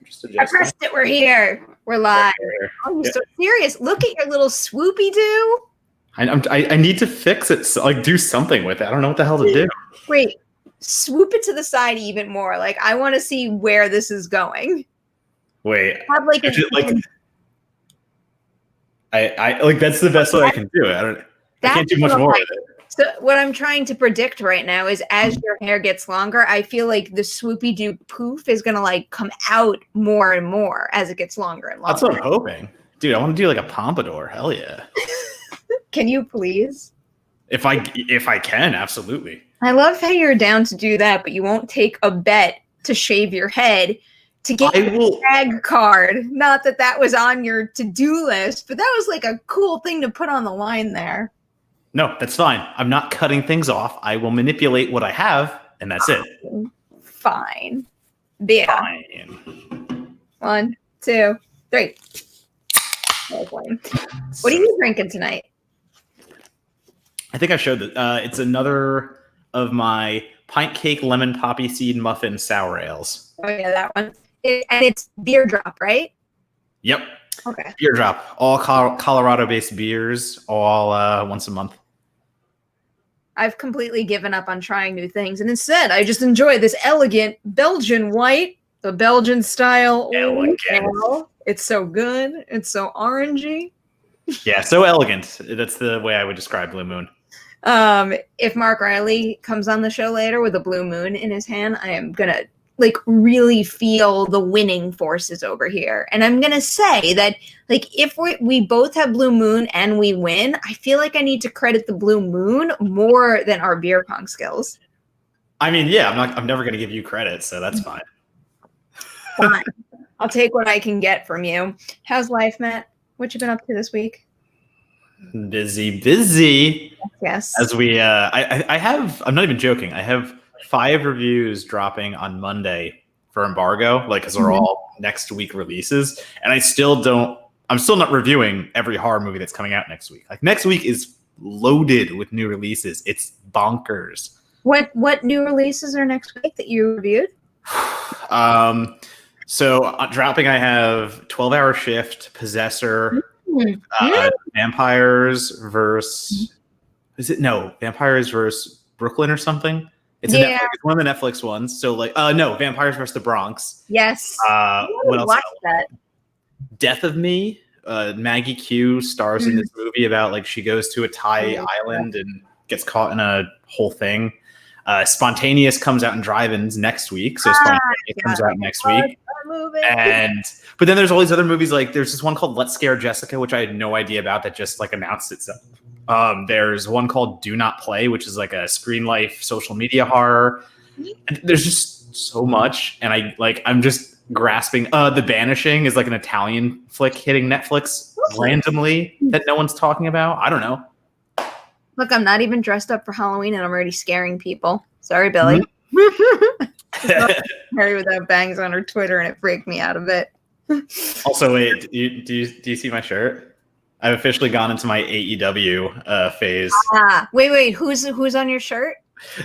Just I pressed it. We're here. We're live. Oh, you're so serious. Look at your little swoopy doo. I need to fix it. So, like, do something with it. I don't know what the hell to do. Wait, swoop it to the side even more. Like, I want to see where this is going. Wait, have like I like that's the best way I can do it. I can't do much more with it. So what I'm trying to predict right now is as your hair gets longer, I feel like the swoopy doo poof is gonna like come out more and more as it gets longer and longer. That's what I'm hoping. Dude, I want to do like a pompadour. Hell yeah. Can you please? If I can, absolutely. I love how you're down to do that, but you won't take a bet to shave your head to get your tag card. Not that that was on your to-do list, but that was like a cool thing to put on the line there. No, that's fine. I'm not cutting things off. I will manipulate what I have, and that's it. Fine. Yeah. Fine. 1, 2, 3. What are you drinking tonight? I think I showed that. It's another of my pint cake lemon poppy seed muffin sour ales. Oh yeah, that one. And it's beer drop, right? Yep. Okay. Beer drop. All Colorado-based beers, all once a month. I've completely given up on trying new things, and instead, I just enjoy this elegant Belgian white, the Belgian style. Elegant. It's so good. It's so orangey. Yeah, so elegant. That's the way I would describe Blue Moon. If Mark Reilly comes on the show later with a Blue Moon in his hand, I am gonna like really feel the winning forces over here. And I'm gonna say that like if we both have Blue Moon and we win, I feel like I need to credit the Blue Moon more than our beer pong skills. I mean, yeah, I'm never gonna give you credit, so that's fine. Fine. I'll take what I can get from you. How's life, Matt? What you been up to this week? Busy. Yes. As we I have, I'm not even joking, I have 5 reviews dropping on Monday for embargo, like because they're all next week releases, and I'm still not reviewing every horror movie that's coming out next week. Like next week is loaded with new releases. It's bonkers. What new releases are next week that you reviewed? So dropping, I have 12-Hour Shift, Possessor, Vampires versus Brooklyn or something. It's it's one of the Netflix ones. So like, no, Vampires versus the Bronx. Yes. What else? Watch that. Death of Me. Maggie Q stars in this movie about like she goes to a Thai island and gets caught in a whole thing. Spontaneous comes out in drive-ins next week, so Spontaneous comes out next week. But then there's all these other movies, like there's this one called Let's Scare Jessica, which I had no idea about, that just like announced itself. There's one called Do Not Play, which is like a Screen Life social media horror. And there's just so much, and I'm just grasping. The Banishing is like an Italian flick hitting Netflix randomly that no one's talking about. I don't know. Look, I'm not even dressed up for Halloween, and I'm already scaring people. Sorry, Billy. Perri without bangs on her Twitter, and it freaked me out a bit. Also, wait, do you see my shirt? I've officially gone into my AEW phase. Wait, who's on your shirt?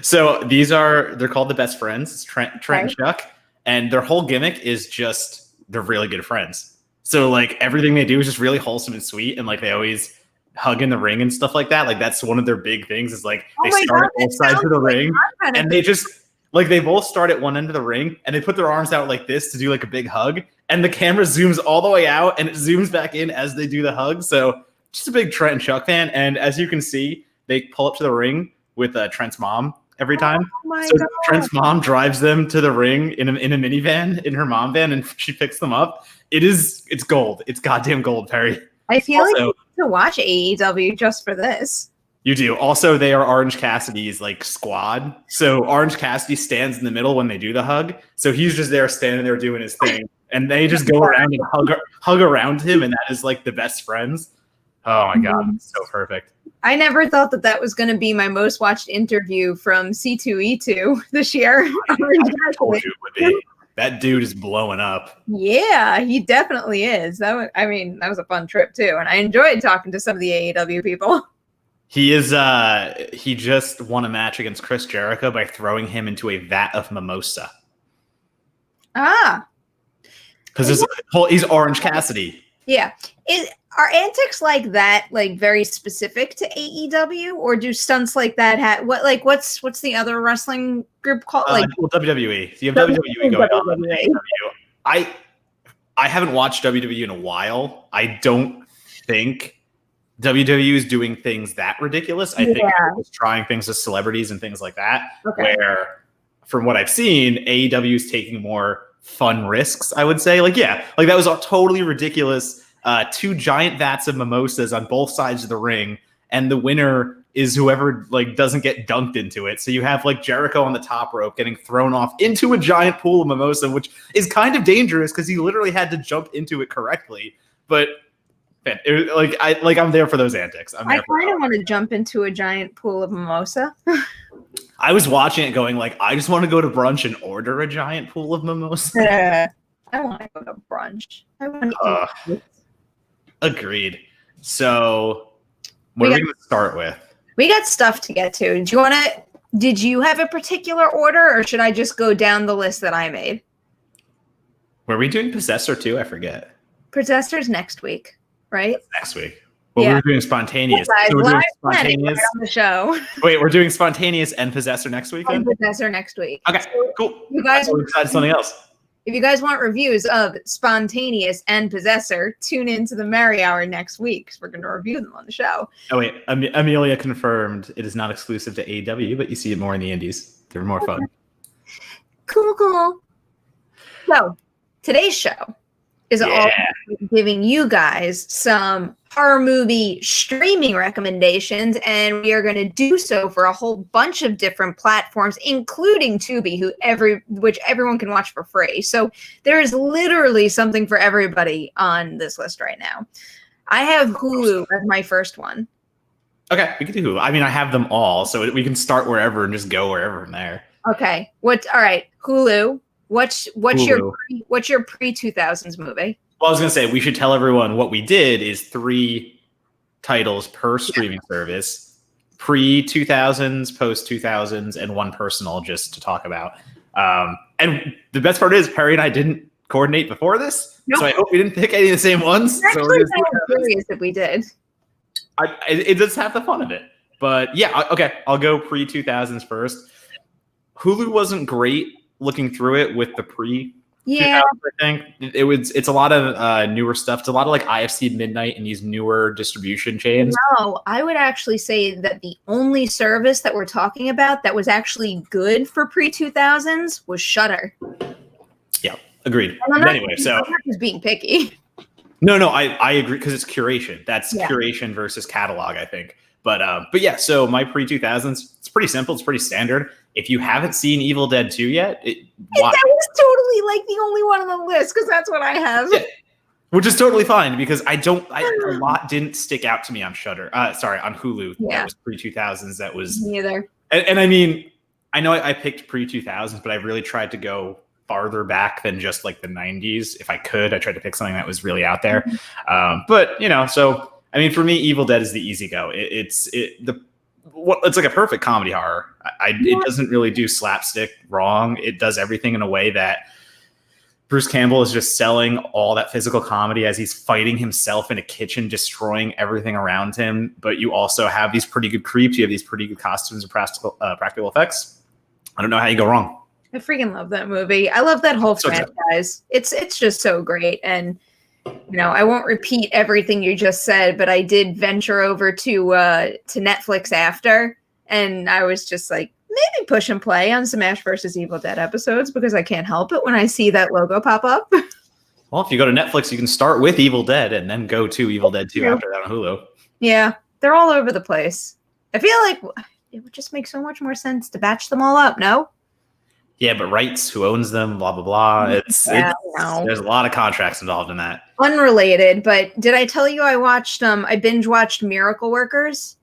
So they're called the Best Friends. It's Trent and Chuck, and their whole gimmick is just they're really good friends. So like everything they do is just really wholesome and sweet, and like they always hug in the ring and stuff like that. Like that's one of their big things is like they start at both sides of the ring, and they just like they both start at one end of the ring and they put their arms out like this to do like a big hug, and the camera zooms all the way out and it zooms back in as they do the hug. So just a big Trent and Chuck fan, and as you can see, they pull up to the ring with Trent's mom every time. So God. Trent's mom drives them to the ring in a minivan, in her mom van, and she picks them up. It's gold. It's goddamn gold, Perri. I feel like you need to watch AEW just for this. You do. Also, they are Orange Cassidy's like squad. So Orange Cassidy stands in the middle when they do the hug. So he's just there standing there doing his thing. And they just go around and hug around him. And that is like the best friends. Oh my God. It's so perfect. I never thought that was going to be my most watched interview from C2E2 this year. I told you it would be. That dude is blowing up. Yeah, he definitely is. That was a fun trip too. And I enjoyed talking to some of the AEW people. He is. He just won a match against Chris Jericho by throwing him into a vat of mimosa. Because he's Orange Cassidy. Yeah. Are antics like that like very specific to AEW, or do stunts like that what's the other wrestling group called? WWE. So you have WWE going on. AEW. I haven't watched WWE in a while. I don't think WWE is doing things that ridiculous. I think it's trying things with celebrities and things like that. Okay. Where, from what I've seen, AEW is taking more fun risks, I would say. Like that was a totally ridiculous 2 giant vats of mimosas on both sides of the ring, and the winner is whoever doesn't get dunked into it. So you have Jericho on the top rope getting thrown off into a giant pool of mimosa, which is kind of dangerous because he literally had to jump into it correctly. But I'm there for those antics. I kind of want to jump into a giant pool of mimosa. I was watching it going I just want to go to brunch and order a giant pool of mimosa. I want to go to brunch. I want to eat. Agreed. So what are we going to start with? We got stuff to get to. Did you have a particular order, or should I just go down the list that I made? Were we doing Possessor too? I forget. Possessor's next week, right? That's next week. Well, we're doing Spontaneous. So we're doing Spontaneous right on the show. Wait, we're doing Spontaneous and Possessor next week? And Possessor next week. Okay, cool. You guys decided something else. If you guys want reviews of Spontaneous and Possessor, tune into the Merri Hour next week because we're going to review them on the show. Oh, wait. Amelia confirmed it is not exclusive to AEW, but you see it more in the indies. They're more fun. Cool. So, today's show is all giving you guys some horror movie streaming recommendations, and we are going to do so for a whole bunch of different platforms, including Tubi, which everyone can watch for free. So there is literally something for everybody on this list right now. I have Hulu as my first one. Okay, we can do Hulu. I mean, I have them all, so we can start wherever and just go wherever from there. Okay. All right, Hulu. What's Hulu. your pre-2000s movie? Well, I was going to say, we should tell everyone what we did is 3 titles per streaming service, pre-2000s, post-2000s, and 1 personal just to talk about. And the best part is, Perri and I didn't coordinate before this, so I hope we didn't pick any of the same ones. I'm curious if we did. It does have the fun of it. But yeah, okay, I'll go pre-2000s first. Hulu wasn't great looking through it with the pre. Yeah, I think it's a lot of newer stuff. It's a lot of IFC Midnight and these newer distribution chains. No, I would actually say that the only service that we're talking about that was actually good for pre-2000s was Shudder. Yeah, agreed. But anyway, so I'm not just being picky. No, I agree because it's curation. That's curation versus catalog, I think. But yeah, so my pre-2000s, it's pretty simple. It's pretty standard. If you haven't seen Evil Dead 2 yet, that was totally the only one on the list because that's what I have. Yeah. Which is totally fine because a lot didn't stick out to me on Shudder. On Hulu. Yeah. That was pre-2000s. That was neither. And I mean, I know I picked pre-2000s, but I really tried to go farther back than just the 90s. If I could, I tried to pick something that was really out there. But so I mean, for me, Evil Dead is the easy go. It's like a perfect comedy horror. It doesn't really do slapstick wrong. It does everything in a way that Bruce Campbell is just selling all that physical comedy as he's fighting himself in a kitchen, destroying everything around him. But you also have these pretty good creeps. You have these pretty good costumes and practical effects. I don't know how you go wrong. I freaking love that movie. I love that whole franchise. It's just so great. And I won't repeat everything you just said, but I did venture over to Netflix after, and I was just maybe push and play on some Ash vs. Evil Dead episodes because I can't help it when I see that logo pop up. Well, if you go to Netflix, you can start with Evil Dead and then go to Evil Dead 2 after that on Hulu. Yeah, they're all over the place. I feel like it would just make so much more sense to batch them all up, no? Yeah, but rights, who owns them, blah, blah, blah. There's a lot of contracts involved in that. Unrelated, but did I tell you I binge watched Miracle Workers?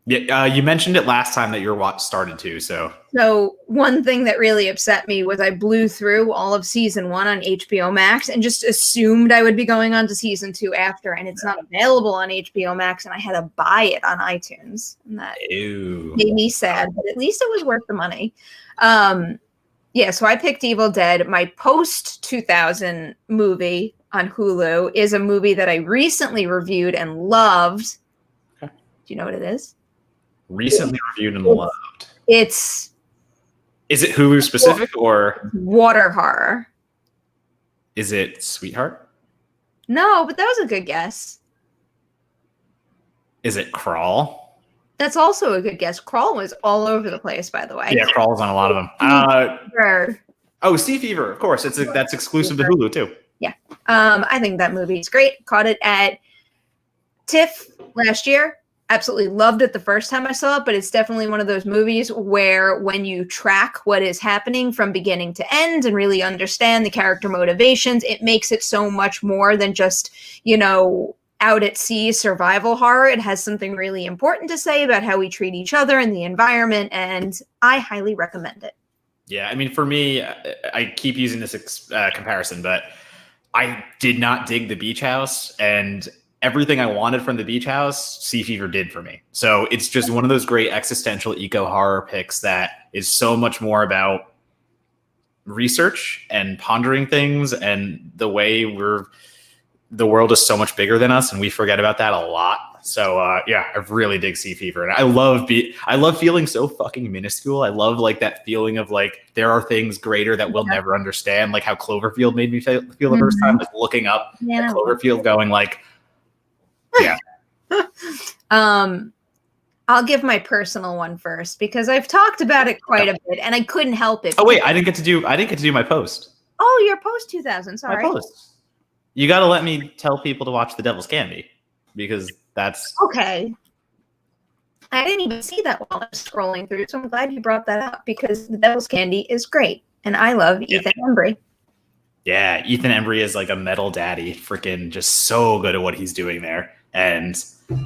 Yeah, you mentioned it last time that your watch started to, so. So one thing that really upset me was I blew through all of season 1 on HBO Max and just assumed I would be going on to season 2 after, and it's not available on HBO Max, and I had to buy it on iTunes. And that made me sad, but at least it was worth the money. Yeah, so I picked Evil Dead. My post 2000 movie on Hulu is a movie that I recently reviewed and loved. Okay. Do you know what it is? Recently reviewed and loved. It's Is it Hulu specific or water horror. is it Sweetheart? No, but that was a good guess. Is it Crawl? That's also a good guess. Crawl was all over the place, by the way. Yeah, Crawl's on a lot of them. Oh, Sea Fever, of course. That's exclusive to Hulu too. Yeah. I think that movie is great. Caught it at TIFF last year. Absolutely loved it the first time I saw it, but it's definitely one of those movies where when you track what is happening from beginning to end and really understand the character motivations, it makes it so much more than just, out at sea survival horror. It has something really important to say about how we treat each other and the environment, and I highly recommend it. Yeah, I mean, for me, I keep using this comparison, but I did not dig The Beach House, and everything I wanted from The Beach House, Sea Fever did for me. So it's just one of those great existential eco horror picks that is so much more about research and pondering things, and the way the world is so much bigger than us, and we forget about that a lot. So yeah, I really dig Sea Fever, and I love feeling so fucking minuscule. I love like that feeling of like there are things greater that we'll never understand, like how Cloverfield made me feel the first time, like looking up at Cloverfield, going like, yeah. I'll give my personal one first because I've talked about it quite a bit, and I couldn't help it. Oh wait, I didn't get to do my post. Oh, your post 2000. Sorry. My post. You got to let me tell people to watch The Devil's Candy, because that's okay. I didn't even see that while I was scrolling through, so I'm glad you brought that up because The Devil's Candy is great, and I love Ethan Embry. Yeah, Ethan Embry is like a metal daddy, freaking just so good at what he's doing there. And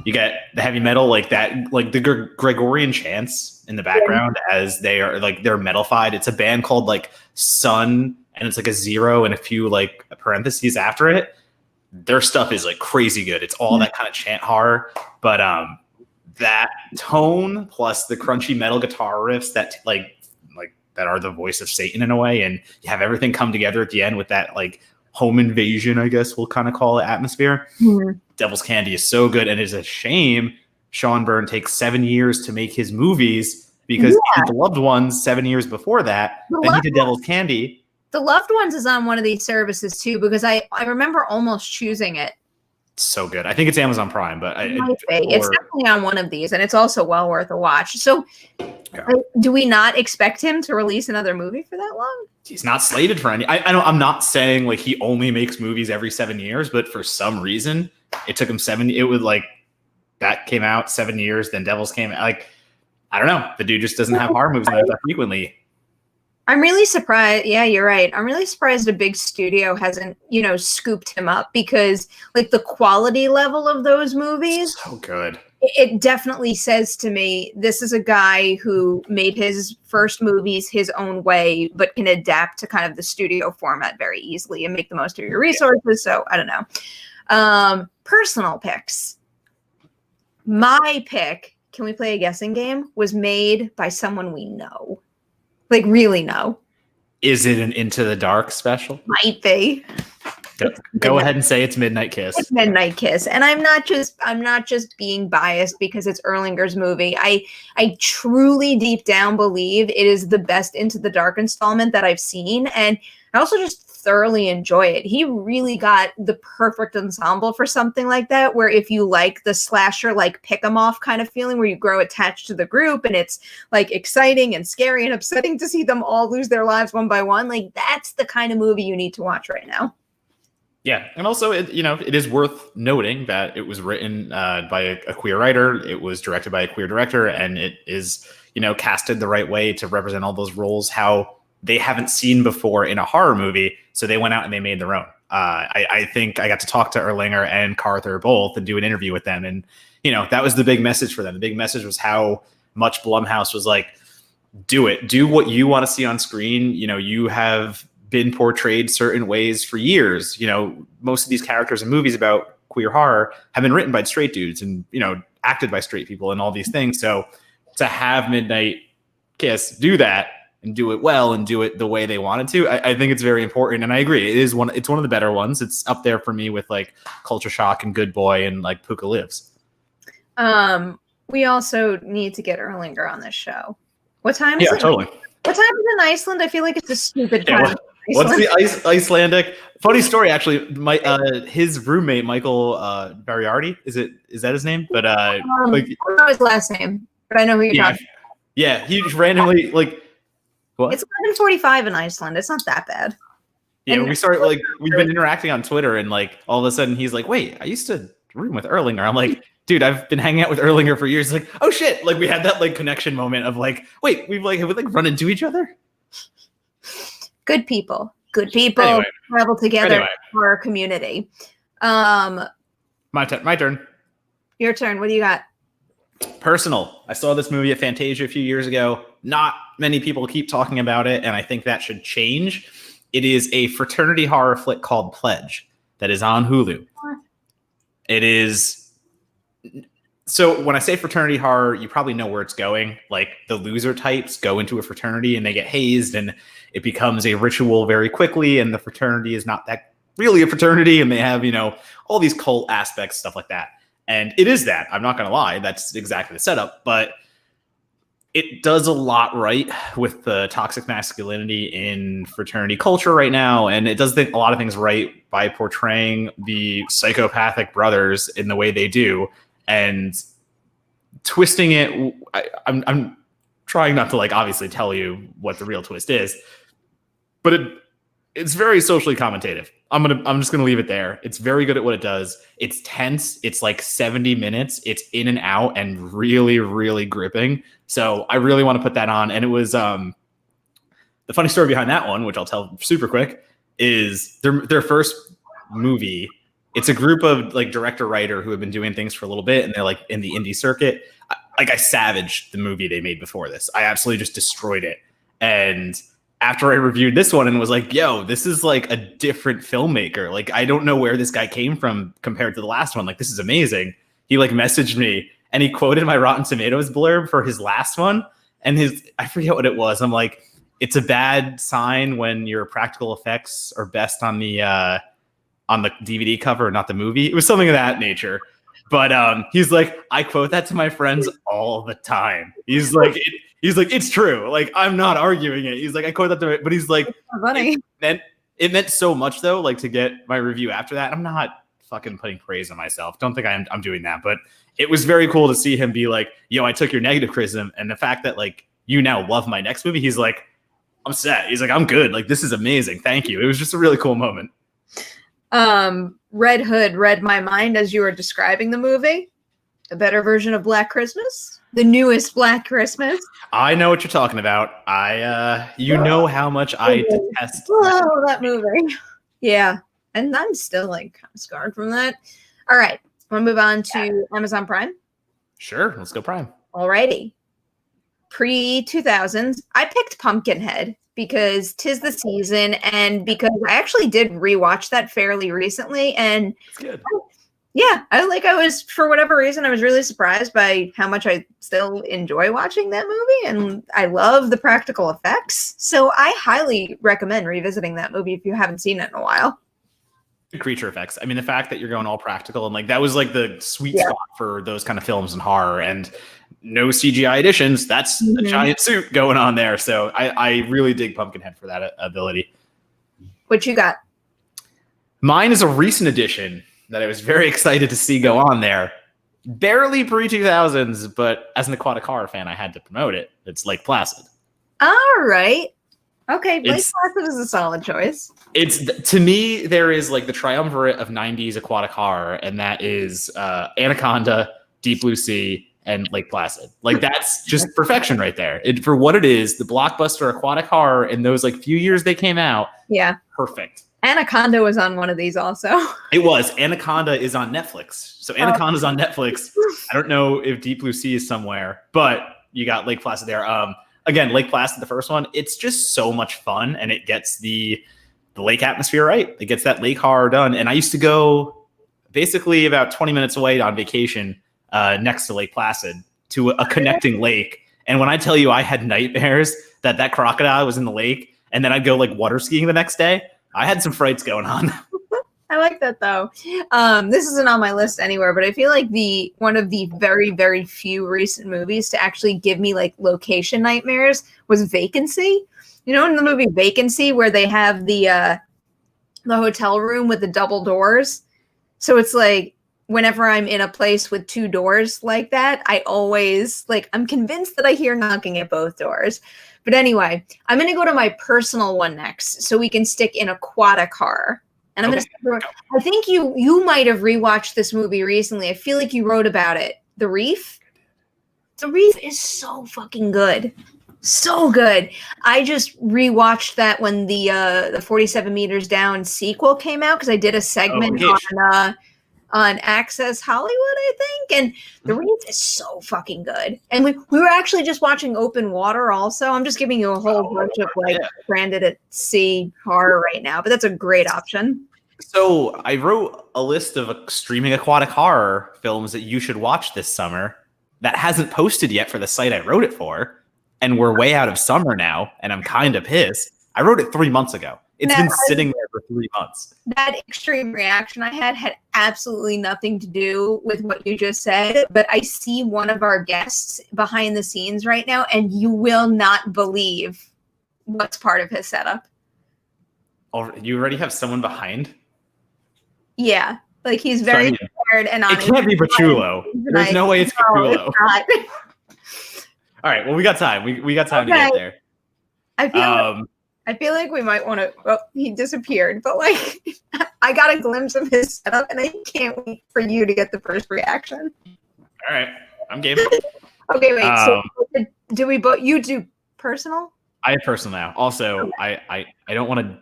you get the heavy metal like that, like the Gregorian chants in the background as they're metalified. It's a band called like Sun, and it's like a 0 and a few like parentheses after it. Their stuff is like crazy good. It's all that kind of chant horror, but that tone plus the crunchy metal guitar riffs that like that are the voice of Satan in a way, and you have everything come together at the end with that like home invasion, I guess we'll kind of call it, atmosphere. Devil's Candy is so good, and it's a shame Sean Byrne takes 7 years to make his movies because he did The Loved Ones 7 years before that, and he did Devil's Candy. The Loved Ones is on one of these services too, because I remember almost choosing it. So good. I think it's Amazon Prime, but it's definitely on one of these, and it's also well worth a watch. So do we not expect him to release another movie for that long? He's not slated for any. I'm not saying like he only makes movies every 7 years, but for some reason it took him 7. It was like that came out 7 years, then Devils came out. Like, I don't know. The dude just doesn't have horror movies that frequently. I'm really surprised. Yeah, you're right. I'm really surprised a big studio hasn't, scooped him up, because like the quality level of those movies, so good. It definitely says to me, this is a guy who made his first movies his own way, but can adapt to kind of the studio format very easily and make the most of your resources. Yeah. So I don't know. Personal picks. My pick, can we play a guessing game, was made by someone we know. Like, really know. Is it an Into the Dark special? Might be. Go ahead and say it's Midnight Kiss. It's Midnight Kiss. And I'm not just being biased because it's Erlinger's movie. I truly deep down believe it is the best Into the Dark installment that I've seen. And I also just thoroughly enjoy it. He really got the perfect ensemble for something like that, where if you like the slasher, like pick 'em off kind of feeling where you grow attached to the group and it's like exciting and scary and upsetting to see them all lose their lives one by one, like that's the kind of movie you need to watch right now. Yeah, and also, it is worth noting that it was written by a queer writer, it was directed by a queer director, and it is, casted the right way to represent all those roles how they haven't seen before in a horror movie. So they went out and they made their own. I think I got to talk to Erlinger and Carther both and do an interview with them, and that was the big message for them. The big message was how much Blumhouse was like, do what you want to see on screen. You have been portrayed certain ways for years. Most of these characters in movies about queer horror have been written by straight dudes and, acted by straight people and all these things. So to have Midnight Kiss do that and do it well and do it the way they wanted to. I think it's very important, and I agree. It's one of the better ones. It's up there for me with like Culture Shock and Good Boy and like Puka Lives. We also need to get Erlinger on this show. What time is it? Yeah, totally. What time is it in Iceland? I feel like it's a stupid time. What's the Icelandic? Funny story, actually. His roommate Michael Barriardi, is that his name? But I don't know his last name, but I know who you're talking. Yeah, he just randomly like. What? It's 11:45 in Iceland. It's not that bad. Yeah, we've been interacting on Twitter, and like all of a sudden he's like, "Wait, I used to room with Erlinger." I'm like, "Dude, I've been hanging out with Erlinger for years." He's like, "Oh shit!" Like we had that like connection moment of like, "Wait, have we like run into each other?" Good people travel together for our community. My turn. Your turn. What do you got? Personal. I saw this movie at Fantasia a few years ago. Not many people keep talking about it, and I think that should change. It is a fraternity horror flick called Pledge that is on Hulu. It is. So when I say fraternity horror, you probably know where it's going. Like the loser types go into a fraternity and they get hazed, and it becomes a ritual very quickly, and the fraternity is not that really a fraternity, and they have, all these cult aspects, stuff like that. And it is that. I'm not going to lie. That's exactly the setup. But it does a lot right with the toxic masculinity in fraternity culture right now. And it does a lot of things right by portraying the psychopathic brothers in the way they do. And twisting it. I'm trying not to like obviously tell you what the real twist is. But it's very socially commentative. I'm just gonna leave it there. It's very good at what it does. It's tense. It's like 70 minutes. It's in and out and really, really gripping. So I really want to put that on. And it was the funny story behind that one, which I'll tell super quick, is their first movie. It's a group of like director writer who have been doing things for a little bit, and they're like in the indie circuit. I savaged the movie they made before this. I absolutely just destroyed it. And after I reviewed this one and was like, yo, this is like a different filmmaker. Like, I don't know where this guy came from compared to the last one. Like, this is amazing. He like messaged me and he quoted my Rotten Tomatoes blurb for his last one. And I forget what it was. I'm like, it's a bad sign when your practical effects are best on the DVD cover, not the movie. It was something of that nature. But he's like, I quote that to my friends all the time. He's like, it's true. Like, I'm not arguing it. He's like, I quote that to, but he's like, funny. It meant so much though, like to get my review after that. I'm not fucking putting praise on myself. Don't think I'm doing that, but it was very cool to see him be like, yo, I took your negative criticism, and the fact that like you now love my next movie. He's like, I'm set. He's like, I'm good. Like, this is amazing. Thank you. It was just a really cool moment. Red Hood read my mind as you were describing the movie. A better version of Black Christmas, the newest Black Christmas. I know what you're talking about. You know how much I detest. Oh, that movie. Yeah, and I'm still like kind of scarred from that. All right, want to move on to Amazon Prime? Sure, let's go Prime. Alrighty. Pre-2000s, I picked Pumpkinhead because 'tis the season, and because I actually did rewatch that fairly recently, and it's good. Yeah, I was, for whatever reason, I was really surprised by how much I still enjoy watching that movie, and I love the practical effects. So I highly recommend revisiting that movie if you haven't seen it in a while. Creature effects. I mean, the fact that you're going all practical and like that was like the sweet spot for those kind of films and horror, and no CGI additions. That's a giant suit going on there. So I really dig Pumpkinhead for that ability. What you got? Mine is a recent addition that I was very excited to see go on there. Barely pre-2000s, but as an aquatic horror fan, I had to promote it. It's Lake Placid. All right. Okay, Lake Placid is a solid choice. To me, there is like the triumvirate of 90s aquatic horror, and that is Anaconda, Deep Blue Sea, and Lake Placid. Like, that's just perfection right there. For what it is, the blockbuster aquatic horror in those like few years they came out. Yeah. Perfect. Anaconda was on one of these also. It was. Anaconda is on Netflix. So Anaconda's on Netflix. I don't know if Deep Blue Sea is somewhere, but you got Lake Placid there. Again, Lake Placid, the first one, it's just so much fun, and it gets the lake atmosphere right. It gets that lake horror done. And I used to go basically about 20 minutes away on vacation next to Lake Placid to a connecting lake. And when I tell you I had nightmares that crocodile was in the lake, and then I'd go like water skiing the next day, I had some frights going on. I like that though. This isn't on my list anywhere, but I feel like one of the very, very few recent movies to actually give me like location nightmares was Vacancy. You know, in the movie Vacancy, where they have the hotel room with the double doors. So it's like whenever I'm in a place with two doors like that, I always like I'm convinced that I hear knocking at both doors. But anyway, I'm gonna go to my personal one next, so we can stick in aquatic horror. And I'm gonna. I think you might have rewatched this movie recently. I feel like you wrote about it. The Reef. The Reef is so fucking good. So good. I just rewatched that when the 47 Meters Down sequel came out because I did a segment on Access Hollywood, I think, and The Reef is so fucking good. And we were actually just watching Open Water also. I'm just giving you a whole bunch of like Stranded at Sea horror right now, but that's a great option. So I wrote a list of streaming aquatic horror films that you should watch this summer that hasn't posted yet for the site I wrote it for. And we're way out of summer now, and I'm kind of pissed. I wrote it 3 months ago. It's been sitting there for 3 months. That extreme reaction I had absolutely nothing to do with what you just said, but I see one of our guests behind the scenes right now, and you will not believe what's part of his setup. Oh, you already have someone behind? Yeah, like he's very prepared and honest. It can't be Pachulo. There's no way it's Pachulo. All right, well, we got time. We got time to get there. I feel like we might want to. Well, he disappeared, but like I got a glimpse of his setup, and I can't wait for you to get the first reaction. All right, I'm game. Okay, wait. So do we both? You do personal? I have personal now. Also, okay. I don't want to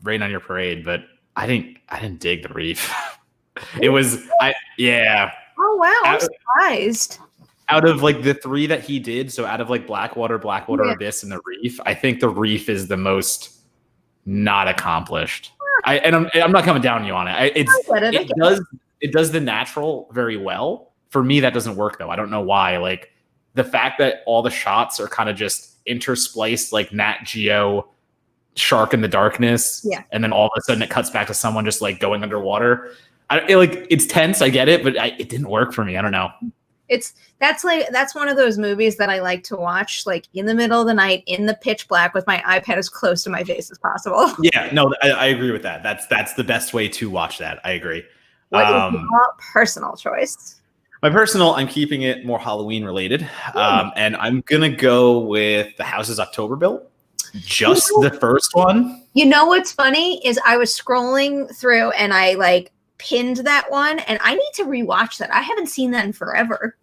rain on your parade, but I didn't dig The Reef. It was yeah. Oh wow, I'm surprised. Out of like the three that he did, so out of like Blackwater, Abyss, and The Reef, I think The Reef is the most not accomplished. I'm not coming down on you on it. It does the natural very well. For me, that doesn't work though. I don't know why. Like the fact that all the shots are kind of just interspliced, like Nat Geo Shark in the Darkness, and then all of a sudden it cuts back to someone just like going underwater. It's tense. I get it, but it didn't work for me. I don't know. That's one of those movies that I like to watch like in the middle of the night in the pitch black with my iPad as close to my face as possible. Yeah, no, I agree with that. That's the best way to watch that. I agree. What is your personal choice? My personal, I'm keeping it more Halloween related, and I'm gonna go with The House is October Built. Just the first one. You know what's funny is I was scrolling through and I like pinned that one, and I need to rewatch that. I haven't seen that in forever.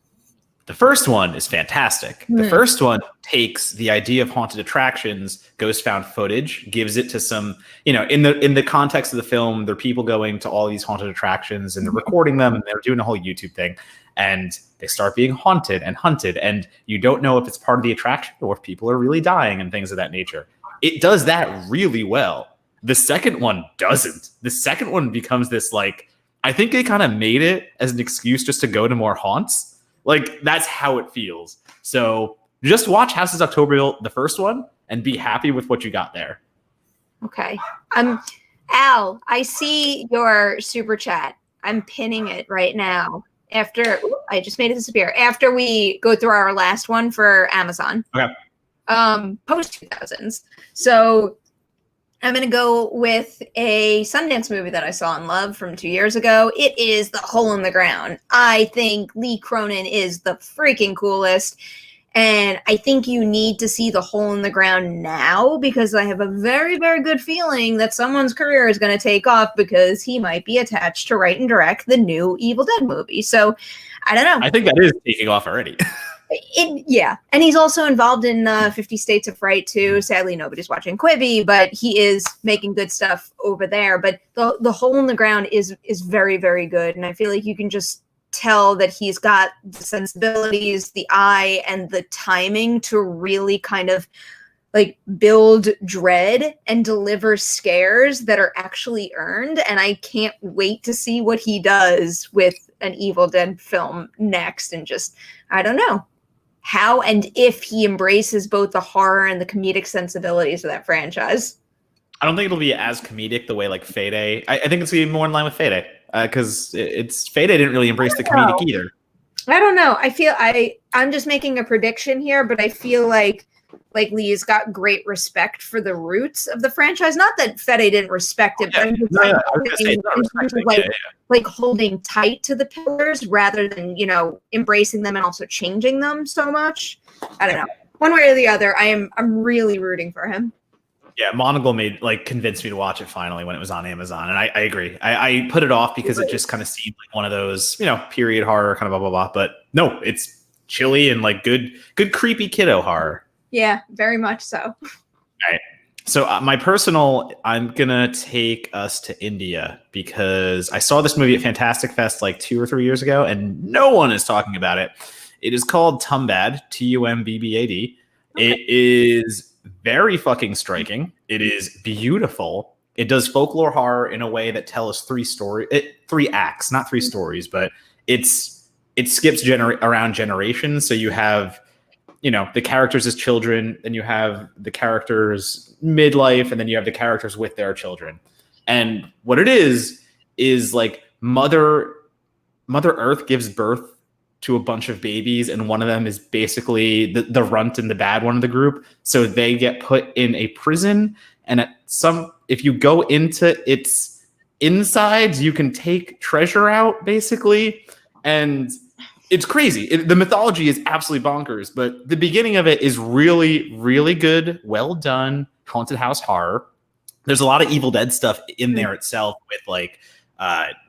The first one is fantastic. The first one takes the idea of haunted attractions, ghost found footage, gives it to some, in the context of the film, there are people going to all these haunted attractions and they're recording them and they're doing a whole YouTube thing. And they start being haunted and hunted. And you don't know if it's part of the attraction or if people are really dying and things of that nature. It does that really well. The second one doesn't. The second one becomes this like, I think they kind of made it as an excuse just to go to more haunts. Like, that's how it feels. So just watch House is October Built, the first one, and be happy with what you got there. Okay. Al, I see your super chat. I'm pinning it right now. I just made it disappear. After we go through our last one for Amazon. Okay. Post 2000s. So I'm going to go with a Sundance movie that I saw and loved from 2 years ago. It is The Hole in the Ground. I think Lee Cronin is the freaking coolest. And I think you need to see The Hole in the Ground now because I have a very, very good feeling that someone's career is going to take off because he might be attached to write and direct the new Evil Dead movie. So I don't know. I think that is taking off already. Yeah. And he's also involved in 50 States of Fright too. Sadly, nobody's watching Quibi, but he is making good stuff over there. But the Hole in the Ground is very, very good. And I feel like you can just tell that he's got the sensibilities, the eye, and the timing to really kind of like build dread and deliver scares that are actually earned. And I can't wait to see what he does with an Evil Dead film next. And just, I don't know. how and if he embraces both the horror and the comedic sensibilities of that franchise. I don't think it'll be as comedic the way like Fede. I think it's gonna be more in line with Fede because it's Fede didn't really embrace the comedic either. I don't know. I'm just making a prediction here, but I feel like Lee's got great respect for the roots of the franchise. Not that Fede didn't respect it, but I'm just like holding tight to the pillars rather than, you know, embracing them and also changing them so much. I don't know. One way or the other, I'm really rooting for him. Yeah, Monocle convinced me to watch it finally when it was on Amazon, and I agree. I put it off because it just kind of seemed like one of those, you know, period horror kind of blah blah blah. But no, it's chilly and like good creepy kiddo horror. Yeah, very much so. All right. So I'm gonna take us to India because I saw this movie at Fantastic Fest like 2 or 3 years ago, and no one is talking about it. It is called Tumbad, Tumbbad. Okay. It is very fucking striking. It is beautiful. It does folklore horror in a way that tells 3 acts, not 3 stories, but it skips around generations. So you have, you know, the characters as children, then you have the characters midlife, and then you have the characters with their children. And what it is like Mother Earth gives birth to a bunch of babies, and one of them is basically the runt and the bad one of the group. So they get put in a prison, and if you go into its insides, you can take treasure out, basically. And it's crazy. The mythology is absolutely bonkers, but the beginning of it is really, really good. Well done. Haunted house horror. There's a lot of Evil Dead stuff in there itself with like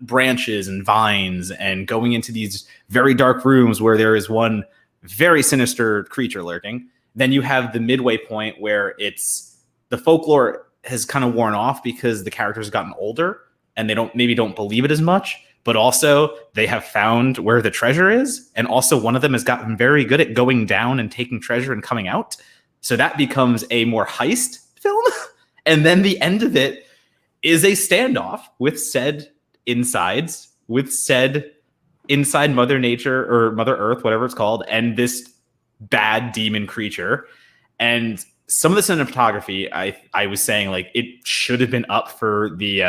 branches and vines and going into these very dark rooms where there is one very sinister creature lurking. Then you have the midway point where the folklore has kind of worn off because the characters have gotten older and they don't believe it as much, but also they have found where the treasure is. And also one of them has gotten very good at going down and taking treasure and coming out. So that becomes a more heist film. And then the end of it is a standoff with said insides, with said inside Mother Nature or Mother Earth, whatever it's called, and this bad demon creature. And some of the cinematography, I was saying, like, it should have been up for the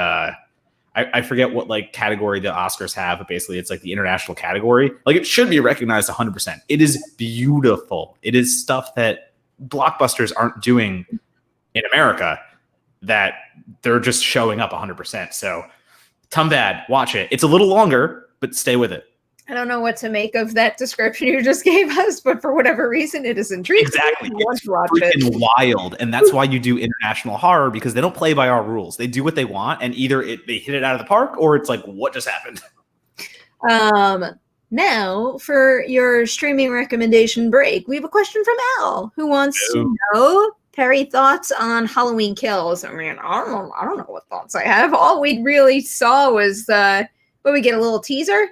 I forget what like category the Oscars have, but basically it's like the international category. Like, it should be recognized 100%. It is beautiful. It is stuff that blockbusters aren't doing in America, that they're just showing up 100%. So Tumbad, watch it. It's a little longer, but stay with it. I don't know what to make of that description you just gave us, but for whatever reason, it is intriguing. Exactly. It's freaking wild. And that's why you do international horror, because they don't play by our rules. They do what they want, and either they hit it out of the park, or it's like, what just happened? Now, for your streaming recommendation break, we have a question from Al, who wants to know Perri thoughts on Halloween Kills. I mean, I don't know what thoughts I have. All we really saw was we get a little teaser,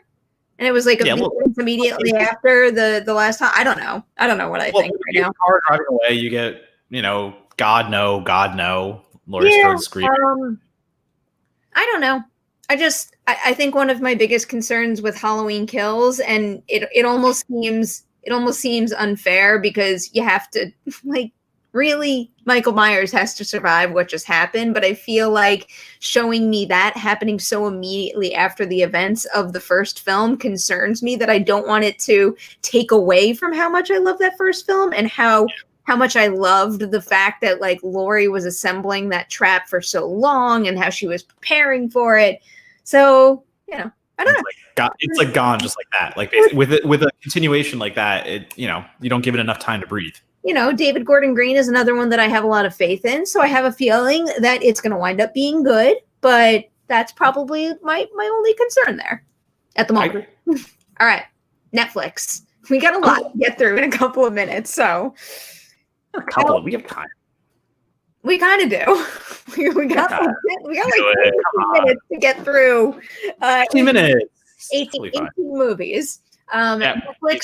and it was like immediately after the last time. I don't know what I think right now. Car driving away, you get, you know, God no, Laurie Strode screaming. I don't know. I think one of my biggest concerns with Halloween Kills, and it almost seems unfair, because you have to, like, really, Michael Myers has to survive what just happened, but I feel like showing me that happening so immediately after the events of the first film concerns me, that I don't want it to take away from how much I love that first film, and how much I loved the fact that, like, Laurie was assembling that trap for so long, and how she was preparing for it. So, you know, I don't know. It's like gone just like that. Like, with a continuation like that, you don't give it enough time to breathe. You know, David Gordon Green is another one that I have a lot of faith in, so I have a feeling that it's going to wind up being good, but that's probably my only concern there at the moment. All right, Netflix. We got a lot to get through in a couple of minutes, so. We have time. We kind of do. we got like 15 minutes to get through. 15 minutes. 18 movies. Netflix,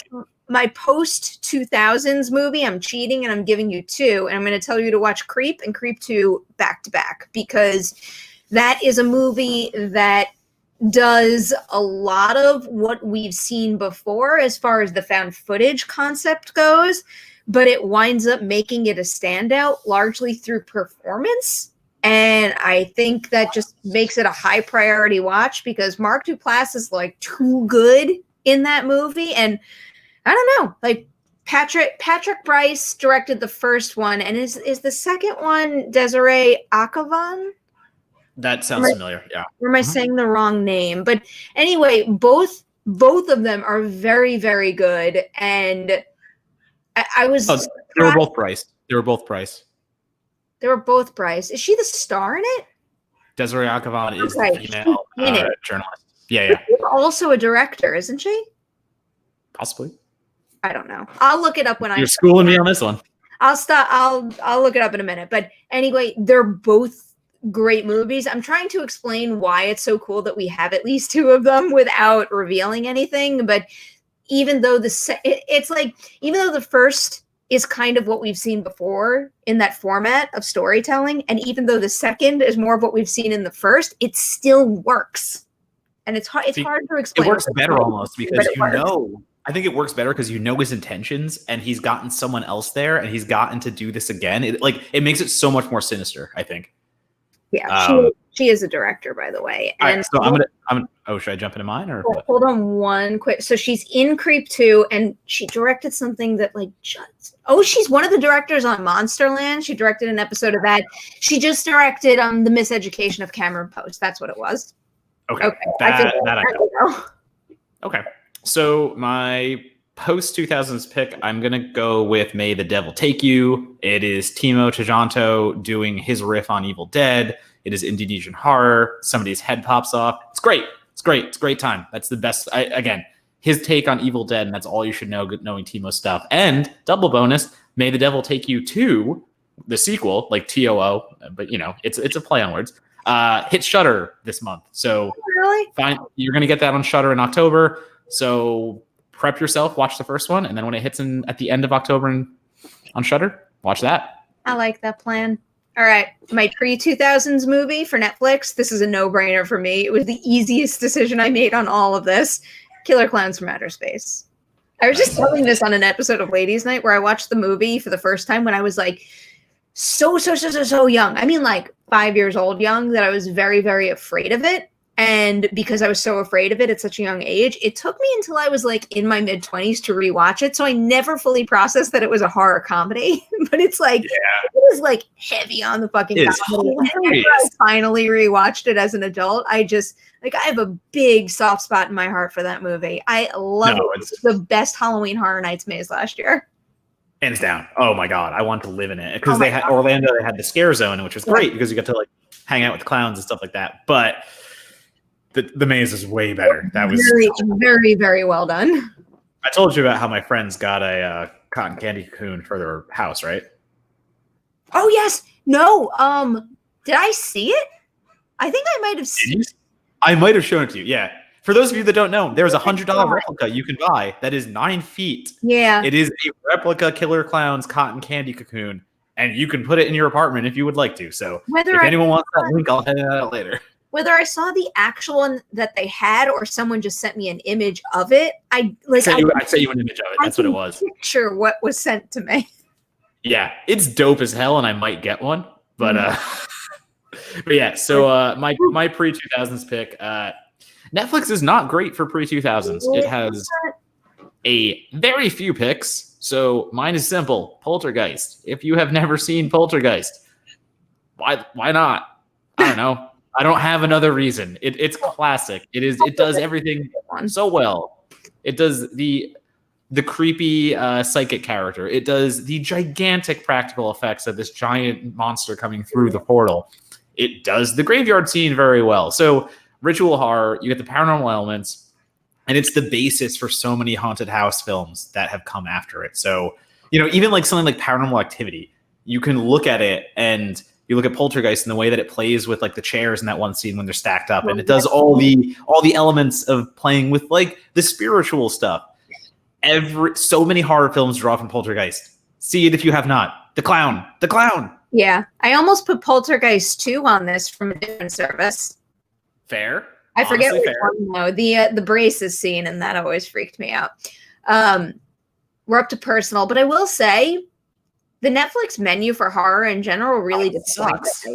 my post-2000s movie, I'm cheating, and I'm giving you 2. And I'm going to tell you to watch Creep and Creep 2 back to back, because that is a movie that does a lot of what we've seen before as far as the found footage concept goes, but it winds up making it a standout largely through performance. And I think that just makes it a high priority watch because Mark Duplass is like too good in that movie. And I don't know, like Patrick Bryce directed the first one, and is the second one Desiree Akavan? That sounds familiar. Yeah. Or am I saying the wrong name? But anyway, both of them are very, very good. And I was. Oh, they were both Bryce. They were both Bryce. They were both Bryce. Is she the star in it? Desiree Akavan is the female journalist. Yeah. She's also a director, isn't she? Possibly. I don't know. I'll look it up when You're schooling me on this one. I'll look it up in a minute. But anyway, they're both great movies. I'm trying to explain why it's so cool that we have at least two of them without revealing anything. But even though even though the first is kind of what we've seen before in that format of storytelling, and even though the second is more of what we've seen in the first, it still works. And it's hard to explain. It works better almost because I think it works better because you know his intentions and he's gotten someone else there and he's gotten to do this again. It makes it so much more sinister, I think. Yeah, she is a director, by the way. And right, so I'm gonna. Should I jump into mine or? Hold on one quick. So she's in Creep 2, and she directed something that she's one of the directors on Monsterland. She directed an episode of that. She just directed The Miseducation of Cameron Post. That's what it was. Okay. That I know. Okay. So my post 2000s pick, I'm going to go with May the Devil Take You. It is Timo Tjahjanto doing his riff on Evil Dead. It is Indonesian horror. Somebody's head pops off. It's great. It's a great time. That's the best. Again, his take on Evil Dead, and that's all you should know knowing Timo's stuff. And double bonus, May the Devil Take You 2, the sequel, like TOO, but it's a play on words. Hit Shudder this month. So really? Fine, you're going to get that on Shudder in October. So prep yourself, watch the first one, and then when it hits at the end of October on Shudder, watch that. I like that plan. All right, my pre-2000s movie for Netflix. This is a no-brainer for me. It was the easiest decision I made on all of this. Killer Clowns from Outer Space. I was just telling this on an episode of Ladies Night where I watched the movie for the first time when I was like so young. I mean, like 5 years old young, that I was very, very afraid of it. And because I was so afraid of it at such a young age, it took me until I was like in my mid-20s to rewatch it. So I never fully processed that it was a horror comedy. But it's like, it was like heavy on the fucking comedy. And I finally rewatched it as an adult. I have a big soft spot in my heart for that movie. I love it. It's the best Halloween Horror Nights Maze last year. Hands down. Oh my God. I want to live in it. Because Orlando, they had the scare zone, which was great because you got to like hang out with clowns and stuff like that. But the maze is way better. That was very, very, very well done. I told you about how my friends got a cotton candy cocoon for their house, right? Oh yes. No. Did I see it? I think I might have seen it. I might have shown it to you. Yeah. For those of you that don't know, there's a $100 replica you can buy that is 9 feet. Yeah. It is a replica Killer Clowns cotton candy cocoon, and you can put it in your apartment if you would like to. So if anyone wants that link, I'll head it out later. Whether I saw the actual one that they had or someone just sent me an image of it, I sent you an image of it. That's what it was. Picture what was sent to me. Yeah, it's dope as hell, and I might get one. But but yeah. So my pre-2000s pick. Netflix is not great for pre-2000s. It has a very few picks. So mine is simple: Poltergeist. If you have never seen Poltergeist, why not? I don't know. I don't have another reason. It's classic. It does everything so well. It does the creepy psychic character. It does the gigantic practical effects of this giant monster coming through the portal. It does the graveyard scene very well. So ritual horror, you get the paranormal elements, and it's the basis for so many haunted house films that have come after it. So, even like something like Paranormal Activity, you can look at it and you look at Poltergeist and the way that it plays with like the chairs in that one scene when they're stacked up, and it does all the elements of playing with like the spiritual stuff. So many horror films draw from Poltergeist. See it if you have not. The clown. Yeah, I almost put Poltergeist 2 on this from a different service. Fair. I forget Honestly, which fair. one though. The braces scene, and that always freaked me out. We're up to personal, but I will say the Netflix menu for horror in general really sucks.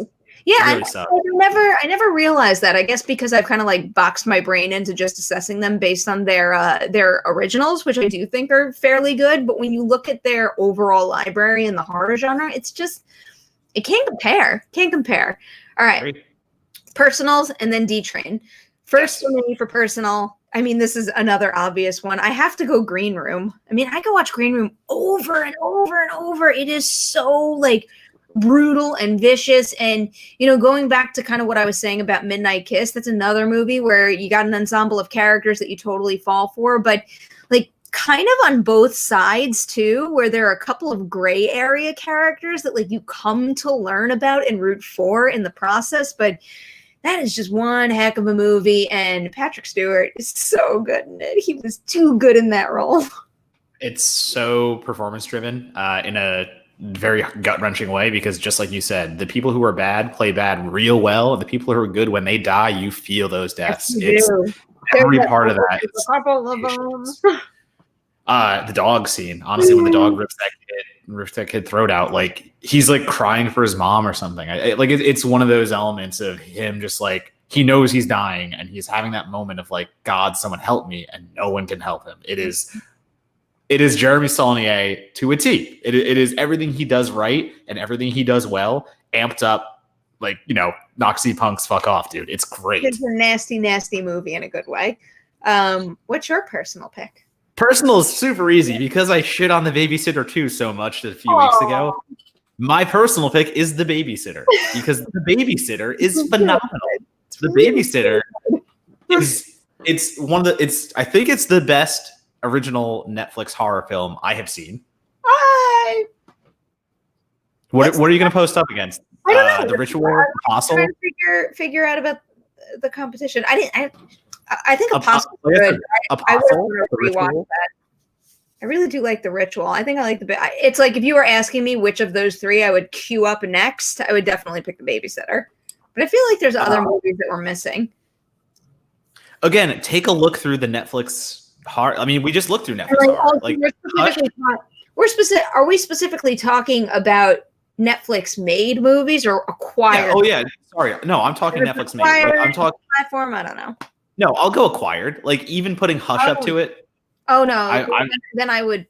Yeah, It really sucks. I never realized that. I guess because I've kind of like boxed my brain into just assessing them based on their originals, which I do think are fairly good. But when you look at their overall library in the horror genre, it's just it can't compare. Can't compare. All right, Great. personals and then D Train. First Yes. for me for personal. I mean, this is another obvious one. I have to go Green Room. I mean, I could watch Green Room over and over and over. It is so like brutal and vicious. And, you know, going back to kind of what I was saying about Midnight Kiss, that's another movie where you got an ensemble of characters that you totally fall for, but like kind of on both sides too, where there are a couple of gray area characters that like you come to learn about and root for in the process. But that is just one heck of a movie, and Patrick Stewart is so good in it. He was too good in that role. It's so performance driven in a very gut wrenching way because, just like you said, the people who are bad play bad real well, and the people who are good, when they die, you feel those deaths. It's every part of that. A couple of them. The dog scene, honestly, when the dog rips that kid throat out, like he's like crying for his mom or something. It's one of those elements of him just like he knows he's dying and he's having that moment of like, God, someone help me, and no one can help him. It is Jeremy Saulnier to a T. It is everything he does right and everything he does well, amped up. Like, you know, Noxie punks fuck off, dude. It's great. It's a nasty, nasty movie in a good way. What's your personal pick? Personal is super easy because I shit on The Babysitter 2 so much a few weeks ago. My personal pick is The Babysitter because The Babysitter is phenomenal. The Babysitter I think it's the best original Netflix horror film I have seen. What are you going to post up against? I don't know. The Ritual, Apostle? I'm trying to figure out about the competition. I think Apostle is good. I would want to rewatch that. I really do like The Ritual. I think I like it's like if you were asking me which of those three I would queue up next, I would definitely pick The Babysitter. But I feel like there's other movies that we're missing. Again, take a look through the Netflix horror. I mean, we just looked through Netflix horror. Like, are we specifically talking about Netflix made movies or acquired? Yeah, oh yeah, sorry. No, I'm talking Netflix made. Like, I'm talking platform. I don't know. No, I'll go acquired. Like even putting Hush up to it. Oh no! Then I would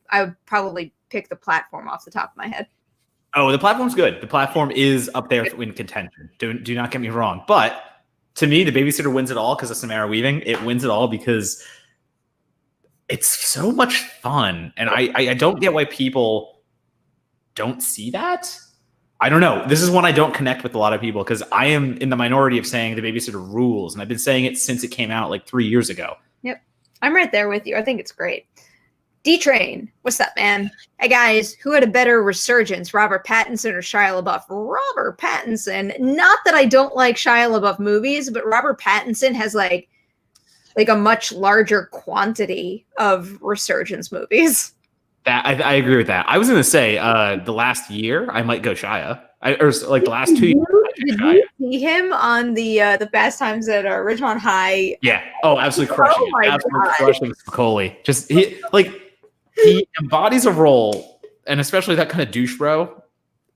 probably pick the platform off the top of my head. Oh, the platform's good. The platform is up there in contention. Do not get me wrong. But to me, The Babysitter wins it all because of Samara Weaving. It wins it all because it's so much fun, and I don't get why people don't see that. I don't know. This is one I don't connect with a lot of people because I am in the minority of saying The Babysitter rules, and I've been saying it since it came out like 3 years ago. Yep. I'm right there with you. I think it's great. D-Train, what's up, man? Hey, guys, who had a better resurgence, Robert Pattinson or Shia LaBeouf? Robert Pattinson. Not that I don't like Shia LaBeouf movies, but Robert Pattinson has like a much larger quantity of resurgence movies. That I agree with that. I was going to say the last year I might go Shia, or like the last 2 years. Did you see him on the Fast Times at Ridgemont High? Yeah. Oh, absolutely crushing. Oh absolutely crushing Spicoli. Just he embodies a role, and especially that kind of douche bro,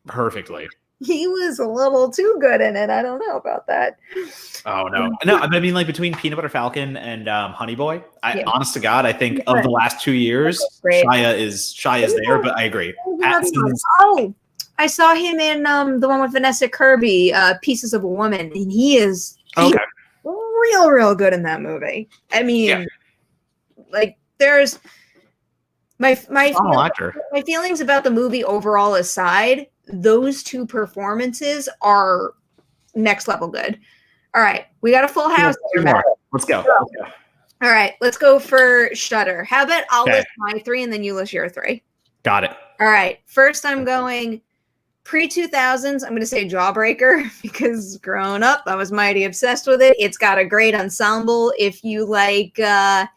perfectly. He was a little too good in it. I don't know about that. Oh no. I mean, like between Peanut Butter Falcon and Honey Boy, honest to God, I think of the last 2 years, Shia is there. But I agree. Oh, I saw him in the one with Vanessa Kirby, Pieces of a Woman, and he is real good in that movie. I mean, like there's my feelings about the movie overall aside. Those two performances are next level good. All right, we got a full house. Let's go. All right, let's go for Shudder. How about I'll list my three and then you list your three? Got it. All right, first I'm going pre-2000s. I'm going to say Jawbreaker because growing up, I was mighty obsessed with it. It's got a great ensemble. If you like, I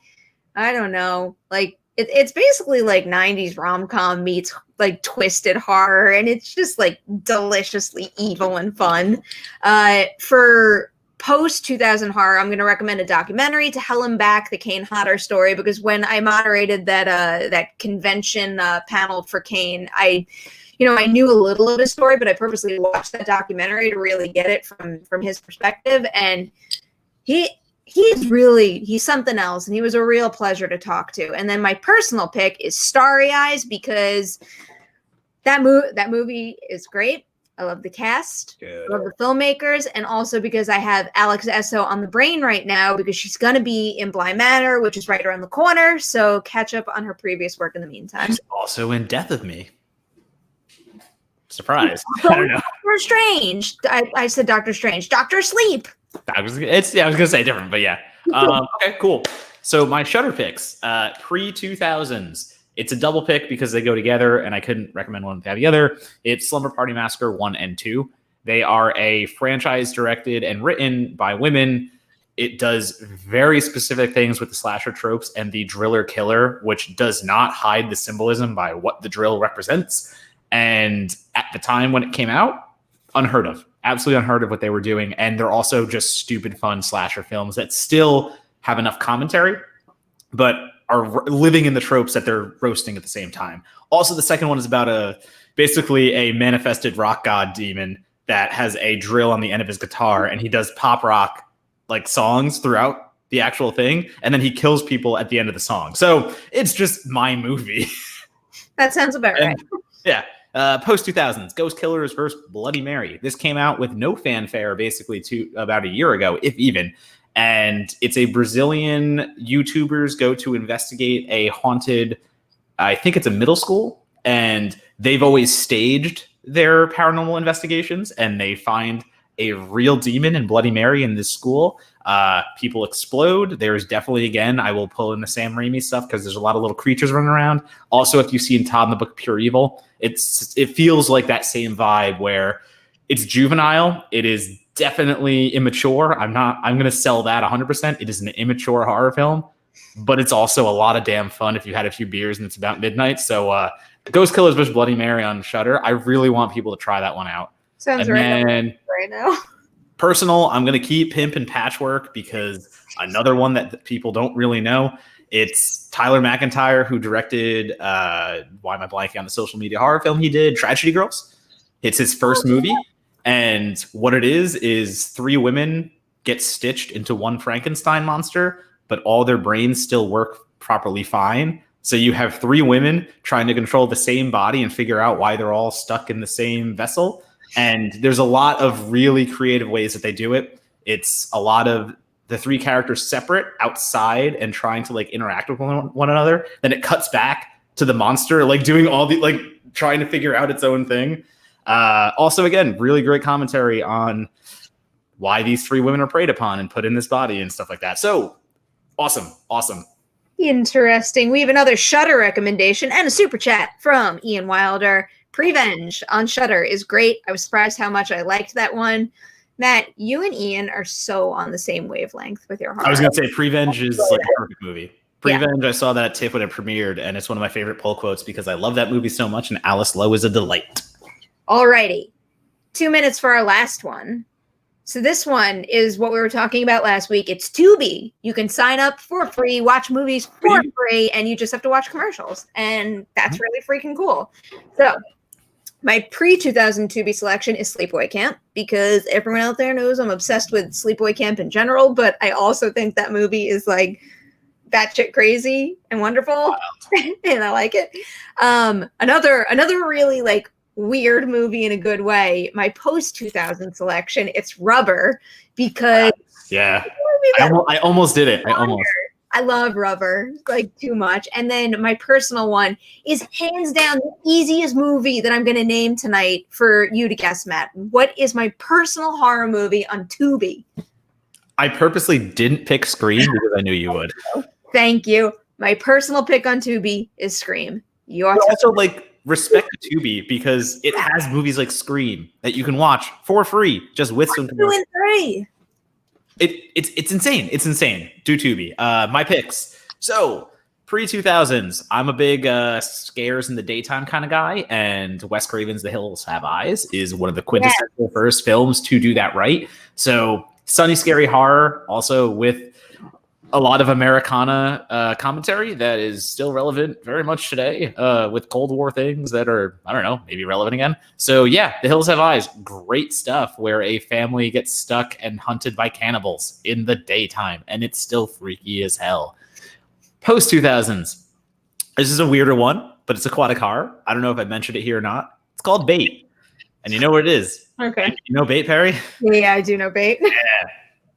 don't know, like it's basically like 90s rom-com meets like twisted horror, and it's just like deliciously evil and fun. For post 2000 horror, I'm going to recommend a documentary, To Hell and Back, the Kane Hodder story, because when I moderated that convention panel for Kane, I knew a little of his story, but I purposely watched that documentary to really get it from his perspective. And he's something else, and he was a real pleasure to talk to. And then my personal pick is Starry Eyes, because that movie is great. I love the cast, I love the filmmakers, and also because I have Alex Esso on the brain right now because she's going to be in Bly Manor, which is right around the corner. So catch up on her previous work in the meantime. She's also in Death of Me. Surprise. I don't know. Doctor Strange. I said Doctor Strange. Doctor Sleep. I was going to say different, but yeah. Okay, cool. So my Shudder picks, pre-2000s. It's a double pick because they go together, and I couldn't recommend one without the other. It's Slumber Party Massacre 1 and 2. They are a franchise directed and written by women. It does very specific things with the slasher tropes and the driller killer, which does not hide the symbolism by what the drill represents. And at the time when it came out, unheard of. Absolutely unheard of what they were doing. And they're also just stupid, fun slasher films that still have enough commentary, but are living in the tropes that they're roasting at the same time. Also, the second one is about basically a manifested rock god demon that has a drill on the end of his guitar, and he does pop rock like songs throughout the actual thing, and then he kills people at the end of the song. So it's just my movie. That sounds about right. Yeah. Post 2000s, Ghost Killers vs. Bloody Mary. This came out with no fanfare basically about a year ago, if even. And it's a Brazilian YouTubers go to investigate a haunted, I think it's a middle school, and they've always staged their paranormal investigations, and they find a real demon in Bloody Mary in this school. People explode. There's definitely, again, I will pull in the Sam Raimi stuff because there's a lot of little creatures running around. Also, if you see in Todd in the Book Pure Evil, it feels like that same vibe where it's juvenile. It is definitely immature. I'm going to sell that 100%. It is an immature horror film, but it's also a lot of damn fun if you had a few beers and it's about midnight. So Ghost Killers vs. Bloody Mary on Shudder. I really want people to try that one out. Sounds right now. Personal, I'm going to keep Pimp and Patchwork because another one that people don't really know. It's Tyler McIntyre who directed, why am I blanking on the social media horror film he did? Tragedy Girls. It's his first movie. And what it is 3 women get stitched into one Frankenstein monster, but all their brains still work properly fine. So you have 3 women trying to control the same body and figure out why they're all stuck in the same vessel. And there's a lot of really creative ways that they do it. It's a lot of the 3 characters separate outside and trying to like interact with one another. Then it cuts back to the monster, like doing all the, like trying to figure out its own thing. Also, again, really great commentary on why these 3 women are preyed upon and put in this body and stuff like that. So awesome. Interesting. We have another Shudder recommendation and a super chat from Ian Wilder. Prevenge on Shudder is great. I was surprised how much I liked that one. Matt, you and Ian are so on the same wavelength with your horror. I was going to say Prevenge is like a perfect movie. Prevenge, yeah. I saw that at TIFF when it premiered, and it's one of my favorite pull quotes because I love that movie so much, and Alice Lowe is a delight. Alrighty. 2 minutes for our last one. So this one is what we were talking about last week. It's Tubi. You can sign up for free, watch movies for free, and you just have to watch commercials. And that's really freaking cool. So my pre-2000 Tubi selection is Sleepaway Camp because everyone out there knows I'm obsessed with Sleepaway Camp in general, but I also think that movie is like batshit crazy and wonderful, and I like it. Another really like weird movie in a good way. My post-2000 selection, it's Rubber because I almost did it. I love Rubber like too much. And then my personal one is hands down the easiest movie that I'm going to name tonight for you to guess, Matt. What is my personal horror movie on Tubi? I purposely didn't pick Scream because I knew you would. Thank you. My personal pick on Tubi is Scream. Also like respect Tubi because it has movies like Scream that you can watch for free just with some commercials. 2 and 3. It's insane. It's insane. Do Tubi. My picks. So pre-2000s, I'm a big scares in the daytime kind of guy, and Wes Craven's The Hills Have Eyes is one of the quintessential first films to do that right. So Sunny Scary Horror, also with a lot of Americana commentary that is still relevant very much today, with Cold War things that are, I don't know, maybe relevant again. So yeah, The Hills Have Eyes, great stuff where a family gets stuck and hunted by cannibals in the daytime, and it's still freaky as hell. Post 2000s. This is a weirder one, but it's aquatic horror. I don't know if I mentioned it here or not. It's called Bait, and you know what it is. Okay. You know Bait, Perri? Yeah, I do know Bait. Yeah.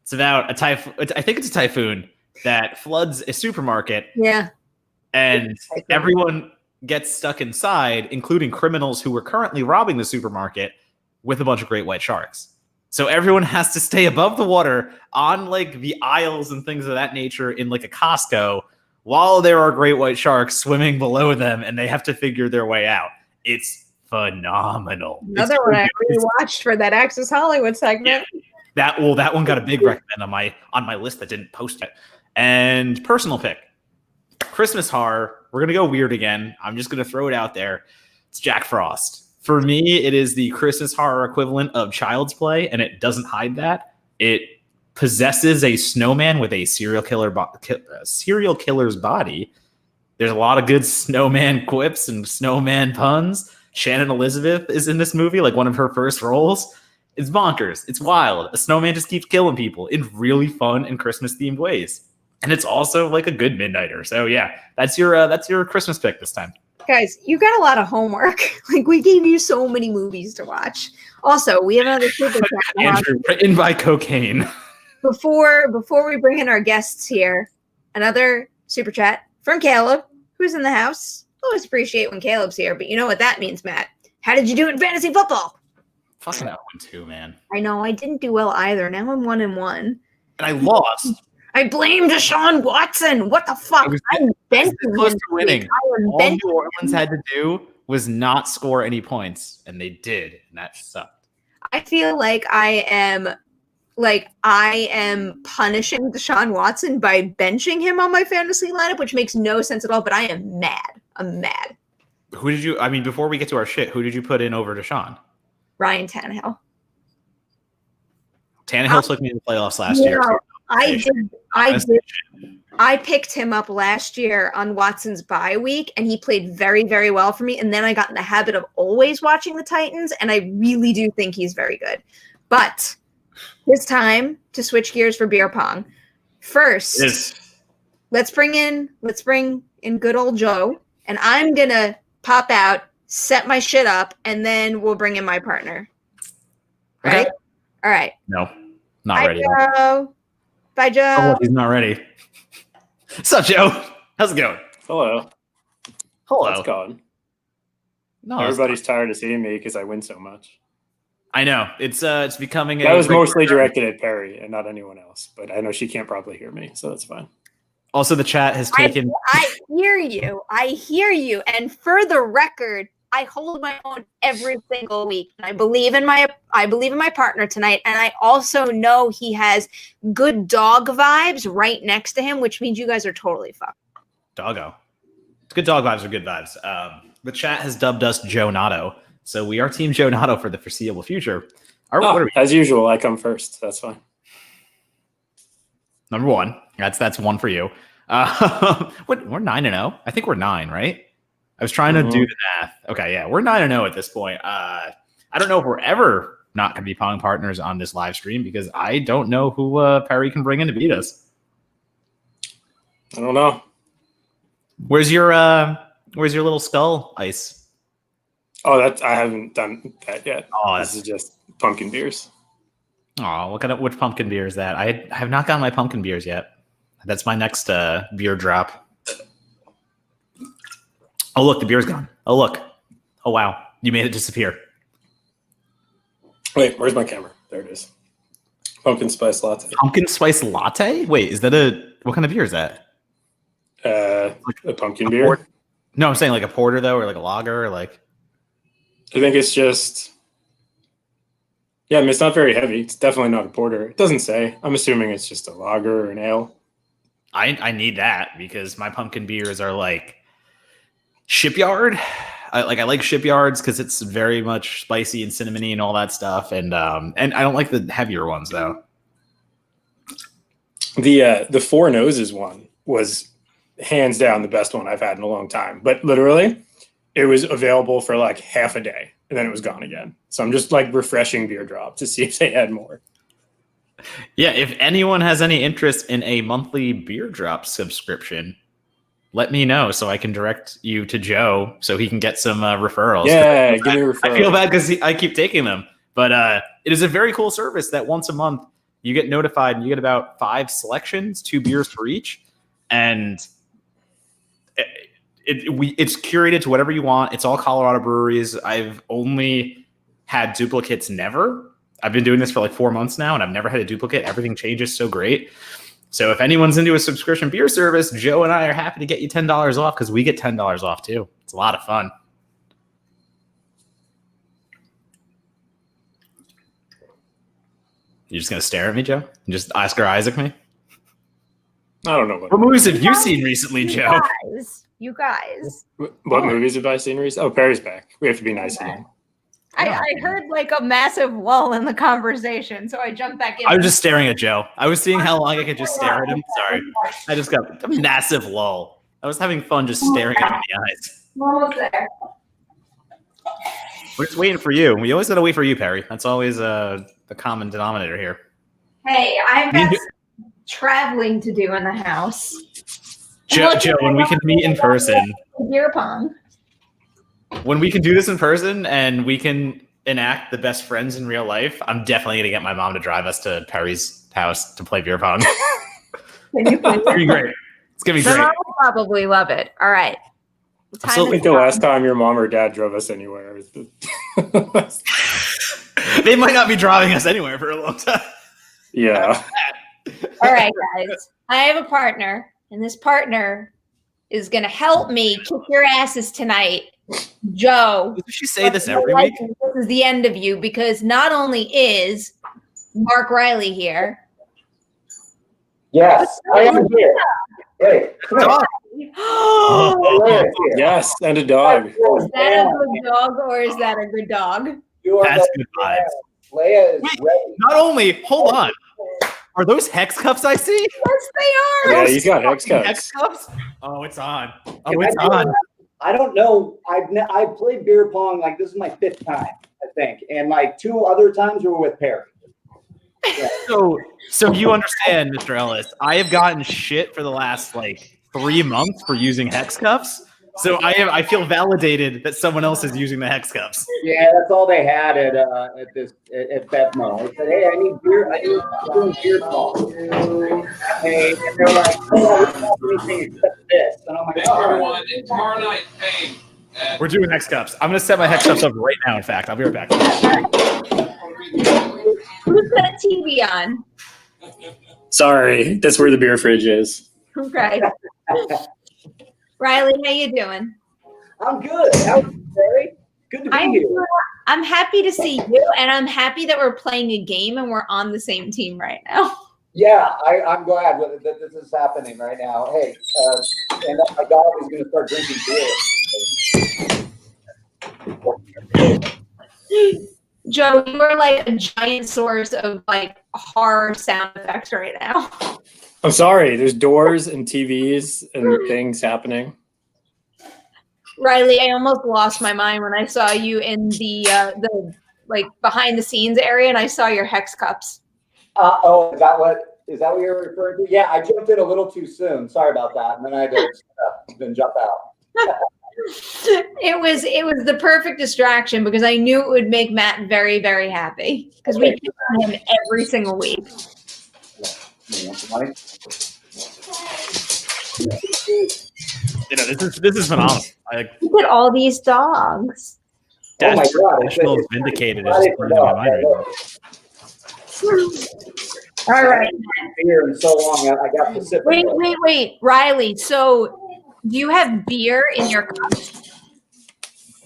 It's about a typhoon. I think it's a typhoon that floods a supermarket. Yeah. And everyone gets stuck inside, including criminals who were currently robbing the supermarket with a bunch of great white sharks. So everyone has to stay above the water on like the aisles and things of that nature in like a Costco while there are great white sharks swimming below them, and they have to figure their way out. It's phenomenal. Another one I rewatched for that Access Hollywood segment. Yeah. That one got a big recommend on my list that didn't post it. And personal pick, Christmas horror. We're gonna go weird again. I'm just gonna throw it out there. It's Jack Frost. For me, it is the Christmas horror equivalent of Child's Play, and it doesn't hide that. It possesses a snowman with a serial killer's body. There's a lot of good snowman quips and snowman puns. Shannon Elizabeth is in this movie, like one of her first roles. It's bonkers. It's wild. A snowman just keeps killing people in really fun and Christmas-themed ways. And it's also like a good midnighter. So yeah, that's your Christmas pick this time. Guys, you got a lot of homework. Like, we gave you so many movies to watch. Also, we have another super chat. Andrew, written by cocaine. Before we bring in our guests here, another super chat from Caleb, who's in the house. Always appreciate when Caleb's here, but you know what that means, Matt. How did you do in fantasy football? Fucking 0-2, man. I know, I didn't do well either. Now I'm 1-1. And I lost. I blame Deshaun Watson. What the fuck? I'm benching close to winning. All New Orleans had to do was not score any points, and they did, and that sucked. I feel like I am punishing Deshaun Watson by benching him on my fantasy lineup, which makes no sense at all, but I am mad. I'm mad. Who did you, I mean, before we get to our shit, who did you put in over Deshaun? Ryan Tannehill. Tannehill took me to the playoffs last year. I picked him up last year on Watson's bye week, and he played very, very well for me. And then I got in the habit of always watching the Titans, and I really do think he's very good. But it's time to switch gears for beer pong. First, let's bring in good old Joe, and I'm gonna pop out, set my shit up, and then we'll bring in my partner. Right? Okay. All right. No, not ready. Joe. Bye, Joe. Oh, he's not ready. What's up, Joe? How's it going? Hello. How's it going? No, everybody's tired of seeing me because I win so much. I know it's becoming. That was mostly directed at Perri and not anyone else, but I know she can't probably hear me, so that's fine. Also, the chat has taken. I hear you. And for the record, I hold my own every single week. And I believe in my partner tonight. And I also know he has good dog vibes right next to him, which means you guys are totally fucked. Doggo. Good dog vibes are good vibes. The chat has dubbed us Joe Nato. So we are Team Joe Nato for the foreseeable future. What are we? As usual, I come first. That's fine. Number one. That's one for you. We're 9-0. I think we're 9, right? I was trying to do the math. Okay, yeah, we're 9-0 at this point. I don't know if we're ever not going to be Pong partners on this live stream because I don't know who Perri can bring in to beat us. I don't know. Where's your little skull ice? Oh, I haven't done that yet. Oh, this is just pumpkin beers. Oh, which pumpkin beer is that? I have not gotten my pumpkin beers yet. That's my next beer drop. Oh, look, the beer's gone. Oh, look. Oh, wow. You made it disappear. Wait, where's my camera? There it is. Pumpkin spice latte. Pumpkin spice latte? Wait, is that what kind of beer is that? A pumpkin beer? No, I'm saying like a porter, though, or like a lager, or like. I think it's just. Yeah, I mean, it's not very heavy. It's definitely not a porter. It doesn't say. I'm assuming it's just a lager or an ale. I need that because my pumpkin beers are like Shipyard. I like Shipyards because it's very much spicy and cinnamony and all that stuff. And I don't like the heavier ones though. The Four Noses one was hands down the best one I've had in a long time. But literally, it was available for like half a day, and then it was gone again. So I'm just like refreshing Beer Drop to see if they had more. Yeah, if anyone has any interest in a monthly Beer Drop subscription, let me know so I can direct you to Joe so he can get some referrals. Yeah, give me a referral. I feel bad because I keep taking them, but it is a very cool service that once a month you get notified and you get about 5 selections, 2 beers for each, and it's curated to whatever you want. It's all Colorado breweries. I've only had duplicates never. I've been doing this for like 4 months now, and I've never had a duplicate. Everything changes so great. So if anyone's into a subscription beer service, Joe and I are happy to get you $10 off because we get $10 off too. It's a lot of fun. You just gonna stare at me, Joe? And just Oscar Isaac me? I don't know what movies have you seen recently, Joe? You guys. What movies have I seen recently? Oh, Perry's back. We have to be nice to him. I heard like a massive lull in the conversation, so I jumped back in. I was just staring at Joe. I was seeing how long I could just stare at him. Sorry. I just got a massive lull. I was having fun just staring at him in the eyes. Almost there. We're just waiting for you. We always gotta wait for you, Perry. That's always the common denominator here. Hey, I've got traveling to do in the house. Joe, when we can meet in person. Beer pong. When we can do this in person and we can enact the best friends in real life, I'm definitely going to get my mom to drive us to Perry's house to play beer pong. It's going to be great. It's going to be great. Mom will probably love it. All right. I think the last time your mom or dad drove us anywhere. They might not be driving us anywhere for a long time. Yeah. All right, guys. I have a partner, and this partner is going to help me kick your asses tonight. Joe. Does she say this every week? This is the end of you because not only is Mark Reilly here. Yes, I am here. Hey, come on. Yes, and a dog. Is that a good dog or is that a good dog? That's good vibes. Leia is ready. Not only, hold on. Are those hex cups I see? Yes, they are. Yeah, he's got hex cups. Hex cups? Oh, it's on. Oh, it's on. I don't know. I've played beer pong like this is my 5th time, I think, and like 2 other times were with Perry. Yeah. So you understand, Mr. Ellis? I have gotten shit for the last like 3 months for using hex cups. So I feel validated that someone else is using the hex cups. Yeah, that's all they had at Bevmo. I said, hey, I need beer. I need beer pong. Hey, and they're like, oh, we don't have anything except this. And I'm like, oh, everyone, tomorrow night, Payne. We're doing hex cups. I'm gonna set my hex cups up right now. In fact, I'll be right back. Who's got TV on? Sorry, that's where the beer fridge is. Okay. Riley, how you doing? I'm good. How are you, Perry? Good to be here. I'm happy to see you, and I'm happy that we're playing a game and we're on the same team right now. Yeah, I'm glad that this is happening right now. Hey, and my dog is going to start drinking beer. Joe, you are like a giant source of like horror sound effects right now. I'm sorry. There's doors and TVs and things happening. Riley, I almost lost my mind when I saw you in the like behind the scenes area, and I saw your hex cups. Is that what you're referring to? Yeah, I jumped in a little too soon. Sorry about that, and then I had to then jump out. It was the perfect distraction because I knew it would make Matt very, very happy because we pick on him every single week. You know, this is phenomenal. Look at all these dogs. Oh my God! It's vindicated. It's just blowing my mind right now. All right. Beer in so long, I got to sip. Wait, Riley. So, do you have beer in your cup?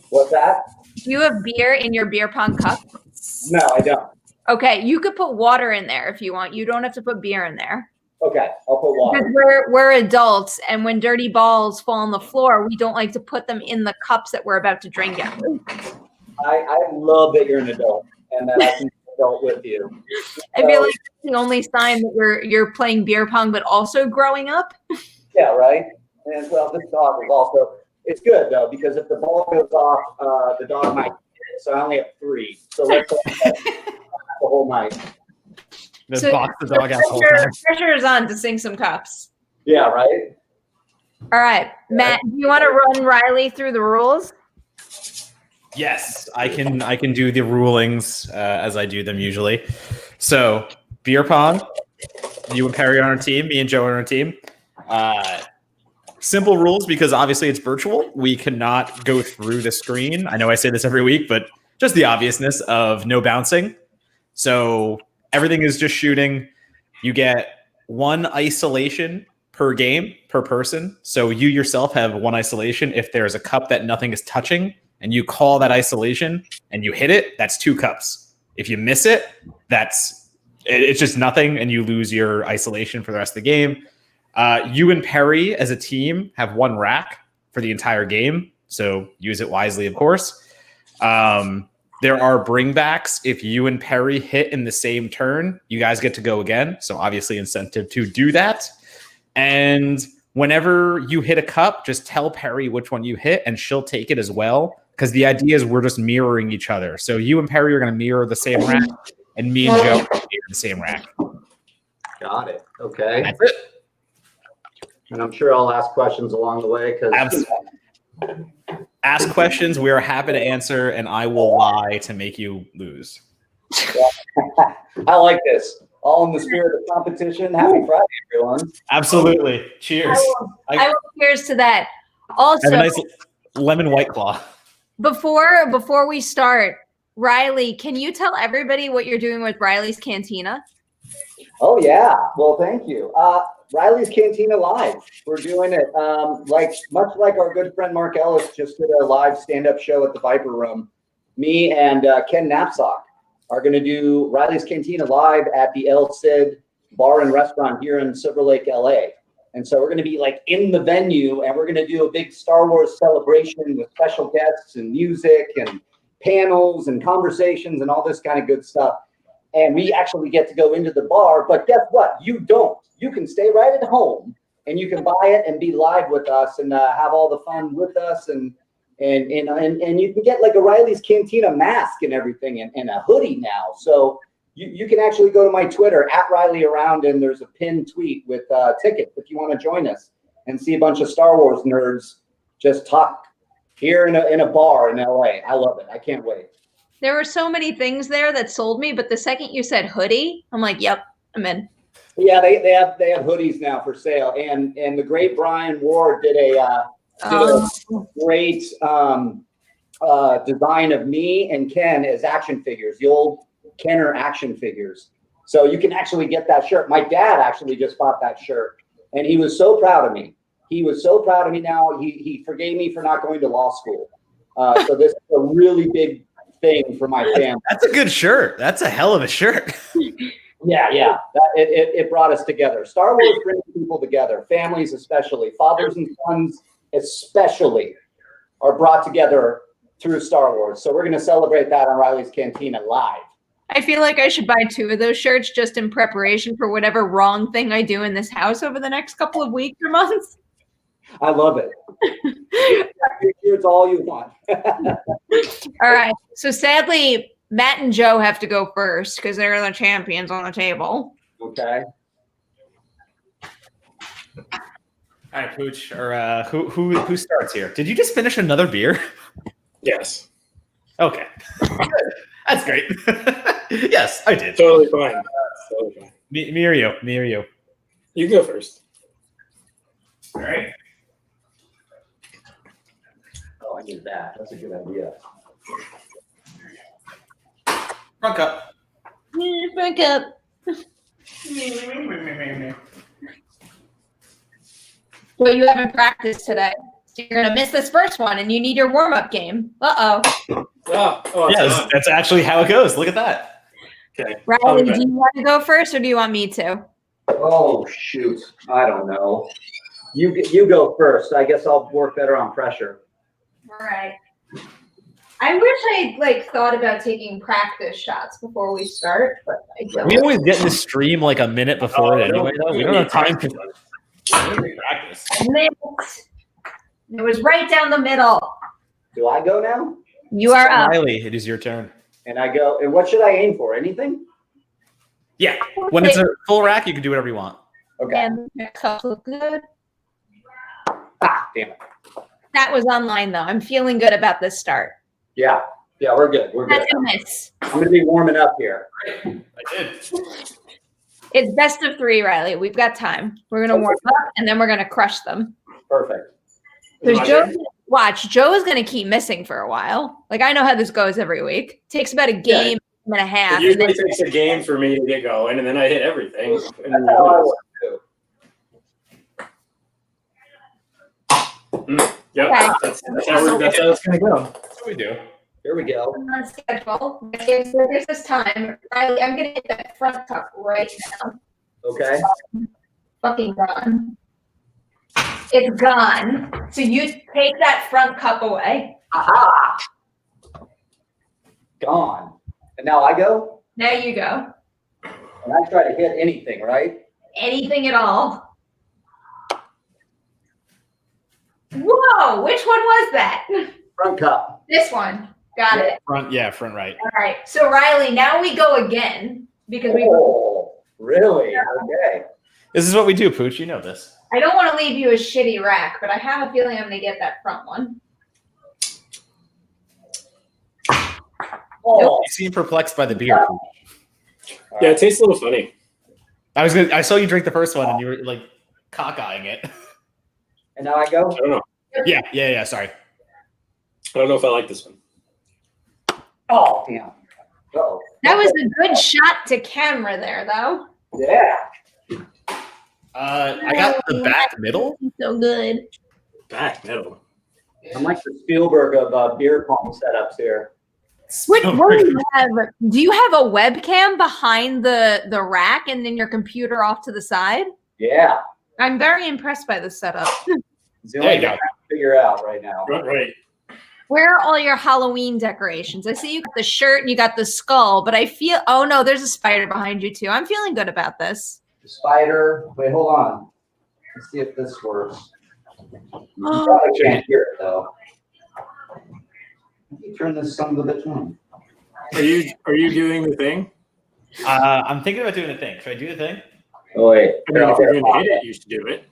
What's that? Do you have beer in your beer pong cup? No, I don't. Okay, you could put water in there if you want. You don't have to put beer in there. Okay, I'll put water. Because we're adults, and when dirty balls fall on the floor, we don't like to put them in the cups that we're about to drink out of. I love that you're an adult and that I can adult with you. I feel like it's the only sign that you're playing beer pong, but also growing up. Yeah, right. And well, this dog is also. It's good though because if the ball goes off, the dog might get it. So I only have 3. So let's go the whole night. Then box the dog out the whole time. Pressure is on to sink some cups. Yeah, right. All right, Matt, do you want to run Reilly through the rules? Yes, I can do the rulings as I do them usually. So beer pong, you and Perri on our team, me and Joe on our team. Simple rules because obviously it's virtual. We cannot go through the screen. I know I say this every week, but just the obviousness of no bouncing. So everything is just shooting. You get 1 isolation per game, per person. So you yourself have 1 isolation. If there's a cup that nothing is touching and you call that isolation and you hit it, that's 2 cups. If you miss it, it's just nothing and you lose your isolation for the rest of the game. You and Perri as a team have 1 rack for the entire game. So use it wisely, of course. There are bringbacks. If you and Perri hit in the same turn, you guys get to go again. So obviously incentive to do that. And whenever you hit a cup, just tell Perri which one you hit and she'll take it as well. Because the idea is we're just mirroring each other. So you and Perri are going to mirror the same rack and me and Joe are going to mirror the same rack. Got it. Okay. That's it. And I'm sure I'll ask questions along the way because Ask questions. We are happy to answer, and I will lie to make you lose. I like this. All in the spirit of competition. Happy Friday, everyone. Absolutely. Cheers. I will cheers to that. Also, have a nice lemon White Claw. Before we start, Reilly, can you tell everybody what you're doing with Reilly's Cantina? Oh yeah. Well, thank you. Reilly's Cantina Live. We're doing it much like our good friend Mark Ellis just did a live stand-up show at the Viper Room. Me and Ken Knapsack are going to do Reilly's Cantina Live at the El Cid Bar and Restaurant here in Silver Lake, LA. And so we're going to be like in the venue and we're going to do a big Star Wars celebration with special guests and music and panels and conversations and all this kind of good stuff. And we actually get to go into the bar, but guess what? You don't. You can stay right at home and you can buy it and be live with us and have all the fun with us. And you can get like a Reilly's Cantina mask and everything and a hoodie now. So you can actually go to my Twitter at Reilly Around and there's a pinned tweet with tickets if you want to join us and see a bunch of Star Wars nerds just talk here in a bar in LA. I love it. I can't wait. There were so many things there that sold me, but the second you said hoodie, I'm like, yep, I'm in. Yeah, they have hoodies now for sale, and the great Brian Ward did a great design of me and Ken as action figures, the old Kenner action figures. So you can actually get that shirt. My dad actually just bought that shirt, and he was so proud of me. He was so proud of me now. He forgave me for not going to law school. So this is a really big thing for my family. That's a good shirt. That's a hell of a shirt. Yeah. It brought us together. Star Wars brings people together, families especially, fathers and sons especially are brought together through Star Wars. So we're going to celebrate that on Reilly's Cantina Live. I feel like I should buy 2 of those shirts just in preparation for whatever wrong thing I do in this house over the next couple of weeks or months. I love it. It's all you want. All right. So sadly, Matt and Joe have to go first because they're the champions on the table. Okay. All right, Pooch, or who starts here? Did you just finish another beer? Yes. Okay. That's great. Yes, I did. Totally fine. Totally fine. Me or you? You go first. All right. Oh, I need that. That's a good idea. Front cup. Front cup. Well, you haven't practiced today. So you're going to miss this first one, and you need your warm-up game. Uh-oh. Yeah, that's actually how it goes. Look at that. Okay. Reilly, do you want to go first, or do you want me to? Oh, shoot. I don't know. You go first. I guess I'll work better on pressure. All right. I wish I like thought about taking practice shots before we start, but I don't. We always get in the stream like a minute before it anyway, though. We don't have time to practice. It was right down the middle. Do I go now? You are up. Riley, it is your turn. And I go, and what should I aim for? Anything? Yeah. When it's a full rack, you can do whatever you want. Okay. And the cups look good. Ah, damn it. That was online though. I'm feeling good about this start. Yeah. Yeah, we're good. We're good. That's a miss. I'm going to be warming up here. I did. It's best of 3, Riley. We've got time. We're gonna warm up and then we're gonna crush them. Perfect. Because Joe is gonna keep missing for a while. Like I know how this goes every week. Takes about a game and a half. It usually takes a game for me to get going, and then I hit everything. And then That's how I work too. Yep, Okay. that's how it's going to go. That's what we do. Here we go. On schedule. There's this time. Riley, I'm gonna hit that front cup right now. Okay. Fucking gone. It's gone. So you take that front cup away. Aha! Gone. And now I go? Now you go. And I try to hit anything, right? Anything at all. Whoa, which one was that? Front cup. This one. Got it. Front right. All right. So Riley, now we go again because we. Oh, really? Okay. This is what we do, Pooch. You know this. I don't want to leave you a shitty rack, but I have a feeling I'm gonna get that front one. Oh, You seem perplexed by the beer. Pooch. Yeah, it tastes a little funny. I saw you drink the first one and you were like cock-eyeing it. and now I go? I don't know. Yeah. Sorry. I don't know if I like this one. Oh, damn. Uh-oh. That was a good shot to camera there, though. Yeah. I got the back middle. So good. Back middle. I'm like the Spielberg of beer pong setups here. What do you have? Do you have a webcam behind the rack and then your computer off to the side? Yeah. I'm very impressed by this setup. It's the only There you thing go. I can figure out right now. Right. Where are all your Halloween decorations? I see you got the shirt and you got the skull, but I feel, oh no, there's a spider behind you too. I'm feeling good about this. The spider. Wait, hold on. Let's see if this works. You Oh, probably can't hear it though. Let me turn this son of a bitch on. Are you doing the thing? I'm thinking about doing a thing. Should I do the thing? Oh wait. I mean, if you're going to hit it, you should do it.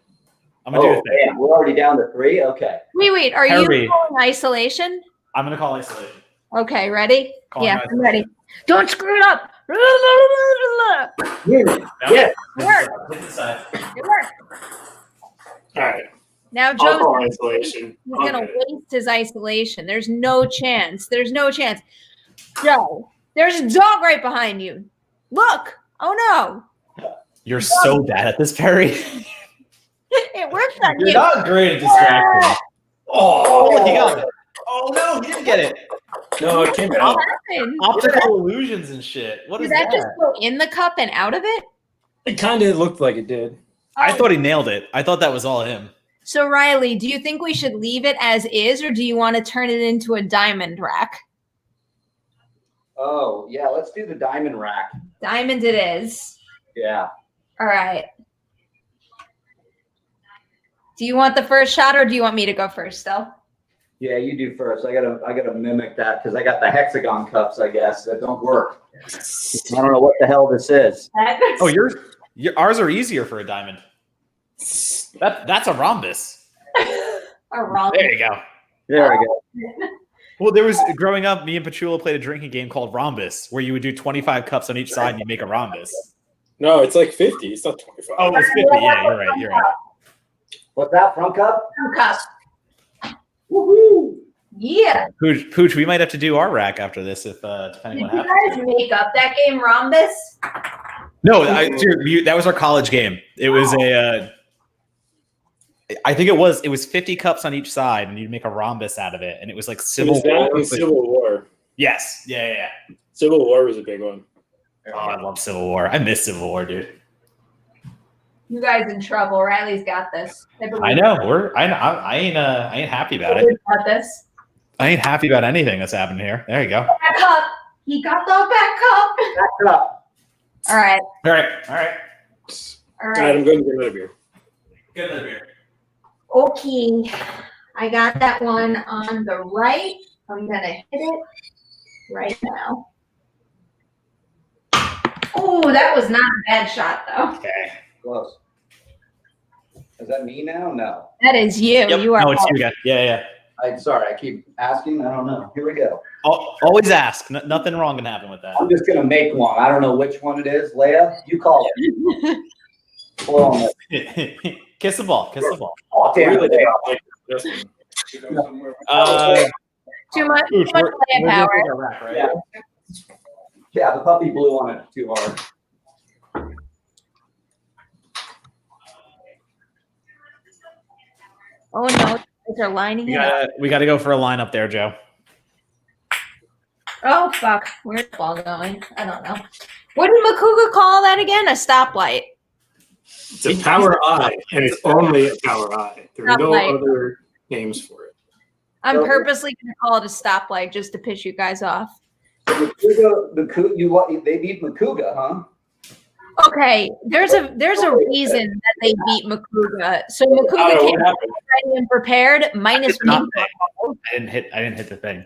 I'm gonna do Oh the thing. man, we're already down to 3. Okay. wait, are Perri. you calling isolation? I'm gonna call isolation. Okay, ready? Calling Yeah, isolation. I'm ready. Don't screw it up. Yes. It worked. Put it aside. It worked. All right. Now I'll Joe's call isolation. gonna waste his isolation. There's no chance. Joe, there's a dog right behind you. Look. Oh no. You're so bad at this, Perry. It worked on You're you. not great at distracting. Oh, he got it. Oh no, he didn't get it. No, it came What out. happened? Optical illusions and shit. What is Did that that? just go in the cup and out of it? It kind of looked like it did. I Oh. thought he nailed it. I thought that was all him. So Riley, do you think we should leave it as is, or do you want to turn it into a diamond rack? Oh yeah, let's do the diamond rack. Diamond it is. Yeah. All right. Do you want the first shot, or do you want me to go first still? Yeah, you do first. I gotta mimic that because I got the hexagon cups, I guess, that don't work. I don't know what the hell this is. Oh, ours are easier for a diamond. That's a rhombus. A wrong. There you go. There we go. Well, there was growing up, me and Petula played a drinking game called Rhombus, where you would do 25 cups on each side and you make a rhombus. No, it's like 50. It's not 25. Oh, it's 50. Yeah, you're right. What's that, front cup? Cup. Woohoo! Yeah. Pooch, we might have to do our rack after this, if depending Did on what you happens. guys make up that game, Rhombus? No, dude, that was our college game. It was I think it was 50 cups on each side, and you'd make a rhombus out of it, and it was like Civil Was that War. in Civil War? Yes, yeah. Civil War was a big one. Oh, I love Civil War. I miss Civil War, dude. You guys in trouble. Riley's got this. I know. I ain't happy about it. Got this. I ain't happy about anything that's happened here. There you go. Back up. He got the back up. Back up. All right. All right. All All right, I'm going to get another beer. Get another beer. Okay. I got that one on the right. I'm going to hit it right now. Oh, that was not a bad shot, though. Okay. Close. Is that me now? No. That is you. Yep. You are. No, it's you again. Yeah. Sorry, I keep asking. I don't know. Here we go. Always ask. Nothing wrong can happen with that. I'm just gonna make one. I don't know which one it is. Leia, you call it. Blow on it. Kiss the ball. Kiss the ball. Oh damn Really it! did Leia. not like this one. Too much Oosh, land we're power. gonna take a wrap, right? Yeah, the puppy blew on it too hard. Oh no, they're lining it up. We gotta go for a lineup there, Joe. Oh fuck, where's the ball going? I don't know. What did Makuga call that again? A stoplight. It's a power eye, and it's only a power eye. There are no Stoplight. other names for it. I'm So- purposely gonna call it a stoplight just to piss you guys off. They beat Makuga, huh? Okay, there's a reason that they beat Makuga. So I don't Makuga know came what happened. ready and prepared, minus It's not me. thing. I didn't hit the thing.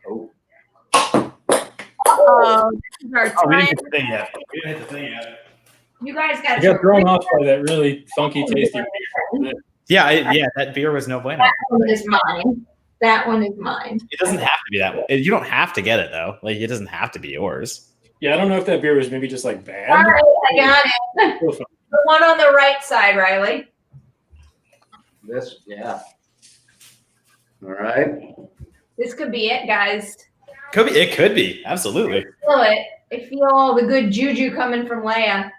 Oh. Oh, this is our Oh, we time. didn't hit the thing yet. We didn't hit the thing yet. You guys I got got to thrown off by that really funky tasting beer. Yeah, that beer was no bueno. That one is mine. That one is mine. It doesn't have to be that one. You don't have to get it though. Like it doesn't have to be yours. Yeah, I don't know if that beer was maybe just like All bad. right, I got it. Still fun. The one on the right side, Riley. This, yeah. All right. This could be it, guys. It could be. Absolutely. Feel it. I feel all the good juju coming from Leia.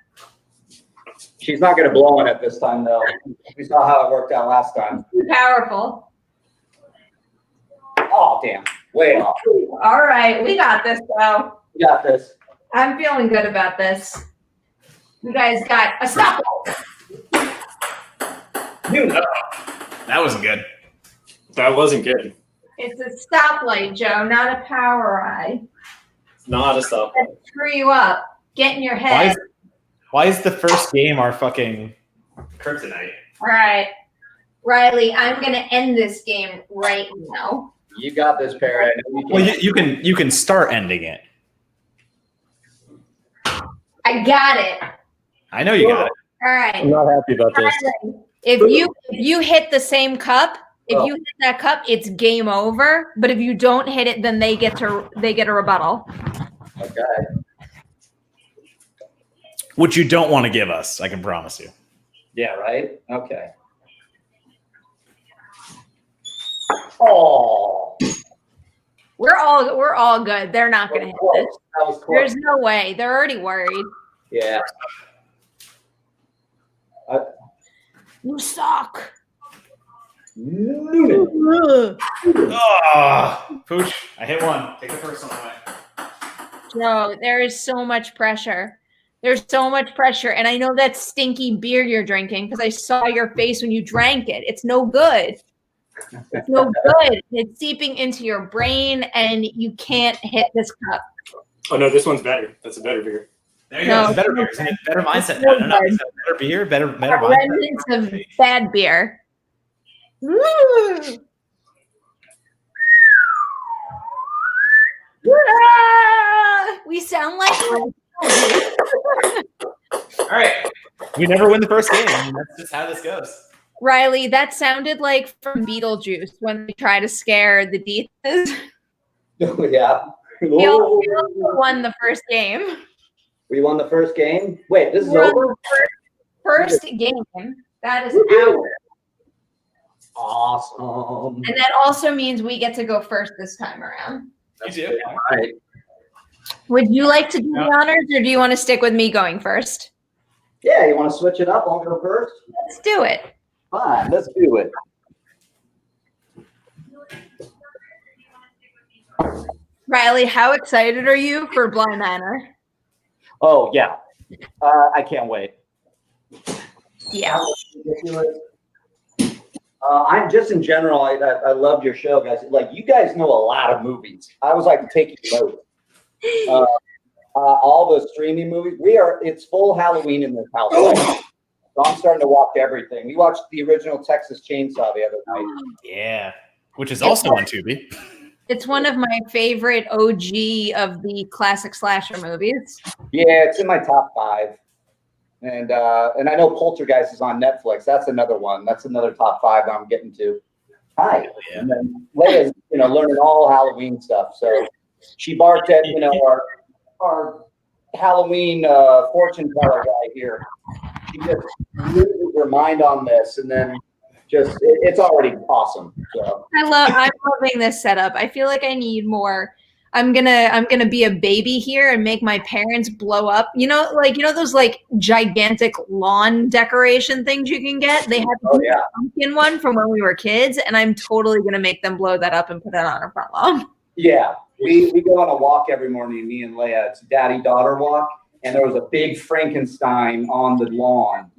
She's not gonna blow on it this time, though. We saw how it worked out last time. Too powerful. Oh damn! Way off. All right, we got this, though. We got this. I'm feeling good about this. You guys got a stop. You know. That wasn't good. That wasn't good. It's a stoplight, Joe, not a power eye. Not a stop. Screw you up. Get in your Why head. is the first game our fucking kryptonite? All right. Riley, I'm going to end this game right now. You got this, Perri. I know you can. Well, you can start ending it. I got it. I know you got it. All right. not happy about Riley, if you hit the same cup, if you hit that cup, it's game over. But if you don't hit it, then they get a rebuttal. Okay. Which you don't want to give us, I can promise you. Yeah. Right. Okay. Oh. We're all good. They're not going to hit this. That was close. There's no way. They're already worried. Yeah. You suck. Noonan. Oh, Pooch, I hit one. Take the first one away. Joe, there is so much pressure. There's so much pressure. And I know that stinky beer you're drinking because I saw your face when you drank it. It's no good. It's no good. It's seeping into your brain and you can't hit this cup. Oh no, this one's better. That's a better beer. There you No. go. It's better beer. It's better mindset. No. It's a better beer, better mindset. Remnants of bad beer. Woo! Ah! We sound like All right. We never win the first game. I mean, that's just how this goes. Riley, that sounded like from Beetlejuice when they try to scare the Deethas. Yeah. We also won the first game. We won the first game. Wait, this is We're on over. the first game. That is ours. Awesome. And that also means we get to go first this time around. You do. All right. Would you like to do the honors or do you want to stick with me going first? Yeah, you want to switch it up? I'll go first. Let's do it. Fine, let's do it. Riley, how excited are you for Bly Manor? Oh yeah, I can't wait. Yeah. Ridiculous. I'm just in general. I loved your show, guys. Like, you guys know a lot of movies. I was like taking notes. All the streaming movies. It's full Halloween in this house. So I'm starting to watch everything. We watched the original Texas Chainsaw the other night. Yeah, which is also on Tubi. It's one of my favorite OG of the classic slasher movies. Yeah, it's in my top 5. And I know Poltergeist is on Netflix. That's another one. That's another top 5 that I'm getting to. Hi. Yeah. And then Leia's, learning all Halloween stuff. So she barked at, our Halloween fortune teller guy here. She just loses her mind on this, and then it's already awesome. So I'm loving this setup. I feel like I need more. I'm gonna be a baby here and make my parents blow up. Those like gigantic lawn decoration things you can get. They have a pumpkin one from when we were kids, and I'm totally gonna make them blow that up and put it on our front lawn. Yeah, we go on a walk every morning, me and Leia. It's a daddy-daughter walk, and there was a big Frankenstein on the lawn,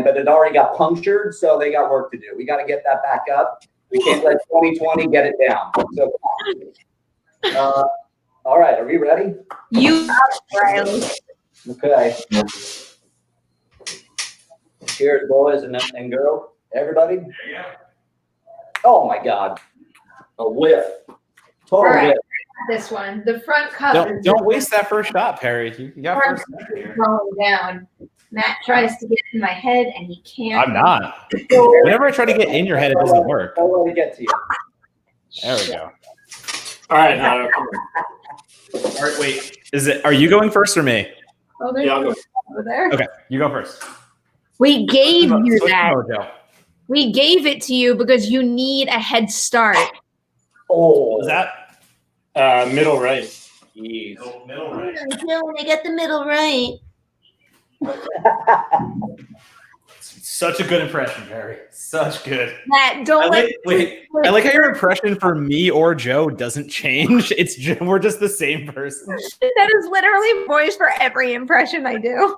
but it already got punctured, so they got work to do. We got to get that back up. We can't let 2020 get it down. So, all right, are we ready? You got it, Riley. Okay. Cheers, boys and girls. Everybody. Oh my God, a whiff. Total All right, whiff. this one. The front cover. Don't waste that first shot, Perry. You got first shot here. Going down. Matt tries to get in my head and he can't. I'm not. Whenever I try to get in your head, it doesn't work. I'll let it get to you. There we go. All right, now come on. All right, wait. Are you going first or me? Oh, there's I'll go. over there. Okay, you go first. We gave you Switch that. mojo. We gave it to you because you need a head start. Oh, What was that? Middle right. Jeez. Middle right. I got the middle right. Such a good impression, Perry. Such good. Matt, don't let. I like how your impression for me or Joe doesn't change. We're just the same person. That is literally voice for every impression I do.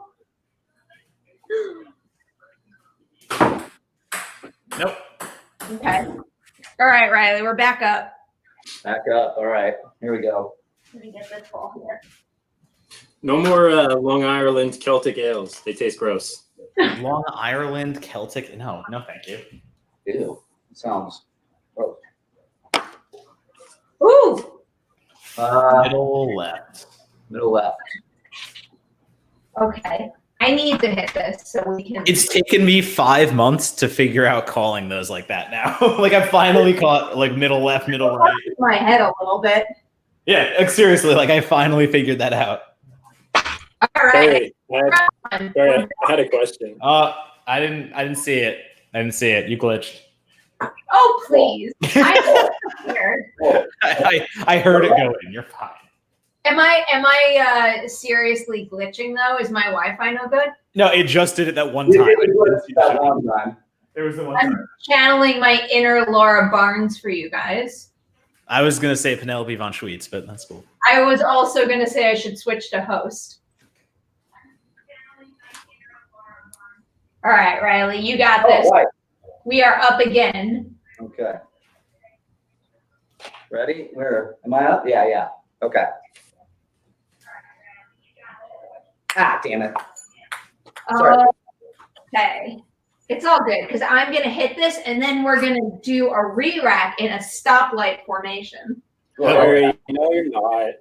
Nope. Okay. All right, Riley, we're back up. Back up. All right, here we go. Let me get this ball here. No more Long Island Celtic ales. They taste gross. Long Ireland Celtic. No, thank you. Ew. Sounds gross. Ooh. Middle left. Middle left. Okay. I need to hit this so we can. It's taken me 5 months to figure out calling those like that now. Like I finally caught like middle left, middle right. My head a little bit. Yeah, like, seriously, like I finally figured that out. All right. Sorry, I had a question. I didn't see it. I didn't see it. You glitched. Oh please! I'm scared. I heard it go in. You're fine. Am I seriously glitching though? Is my Wi-Fi no good? No, it just did it that one time. That one time. There was the one I'm time. channeling my inner Laura Barnes for you guys. I was gonna say Penelope von Schweetz, but that's cool. I was also gonna say I should switch to host. All right, Riley, you got this. Right. We are up again. Okay. Ready? Where am I up? Yeah. Okay. Ah, damn it. Sorry. Okay. It's all good because I'm going to hit this and then we're going to do a re-rack in a stoplight formation. Perry, no, you're not.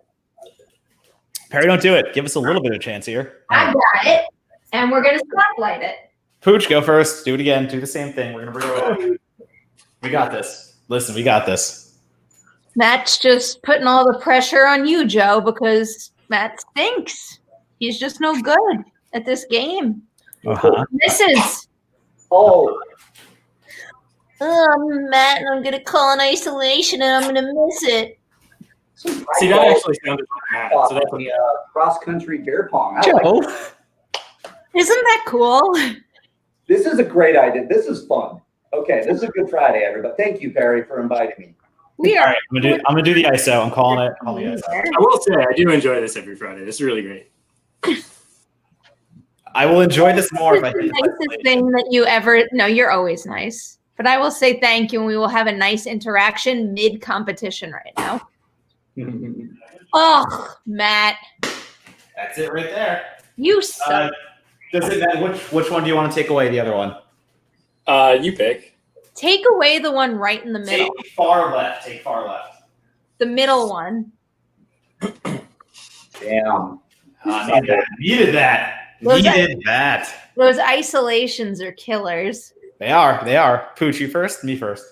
Perry, don't do it. Give us a little bit of a chance here. I got it. And we're going to stoplight it. Pooch, go first. Do it again. Do the same thing. We're gonna bring it back. We got this. Listen, we got this. Matt's just putting all the pressure on you, Joe, because Matt stinks. He's just no good at this game. Uh-huh. Misses. Oh, Matt, and I'm going to call an isolation and I'm going to miss it. See, that actually sounded like Matt. So that's the cross-country beer pong. I like Joe. Isn't that cool? This is a great idea. This is fun. Okay, this is a good Friday, everybody. Thank you, Perry, for inviting me. We All are. right, I'm gonna do the ISO. I'm calling it. Call the ISO. I will say, I do enjoy this every Friday. This is really great. I will enjoy this more if I It's hit the nicest thing that you ever. No, you're always nice. But I will say thank you, and we will have a nice interaction mid-competition right now. Oh, Matt. That's it right there. You suck. Does it matter which one do you want to take away? The other one. You pick. Take away the one right in the middle. Take far left. Take far left. The middle one. Damn. Needed that. Needed that. Those isolations are killers. They are. Pooch, you first? Me first.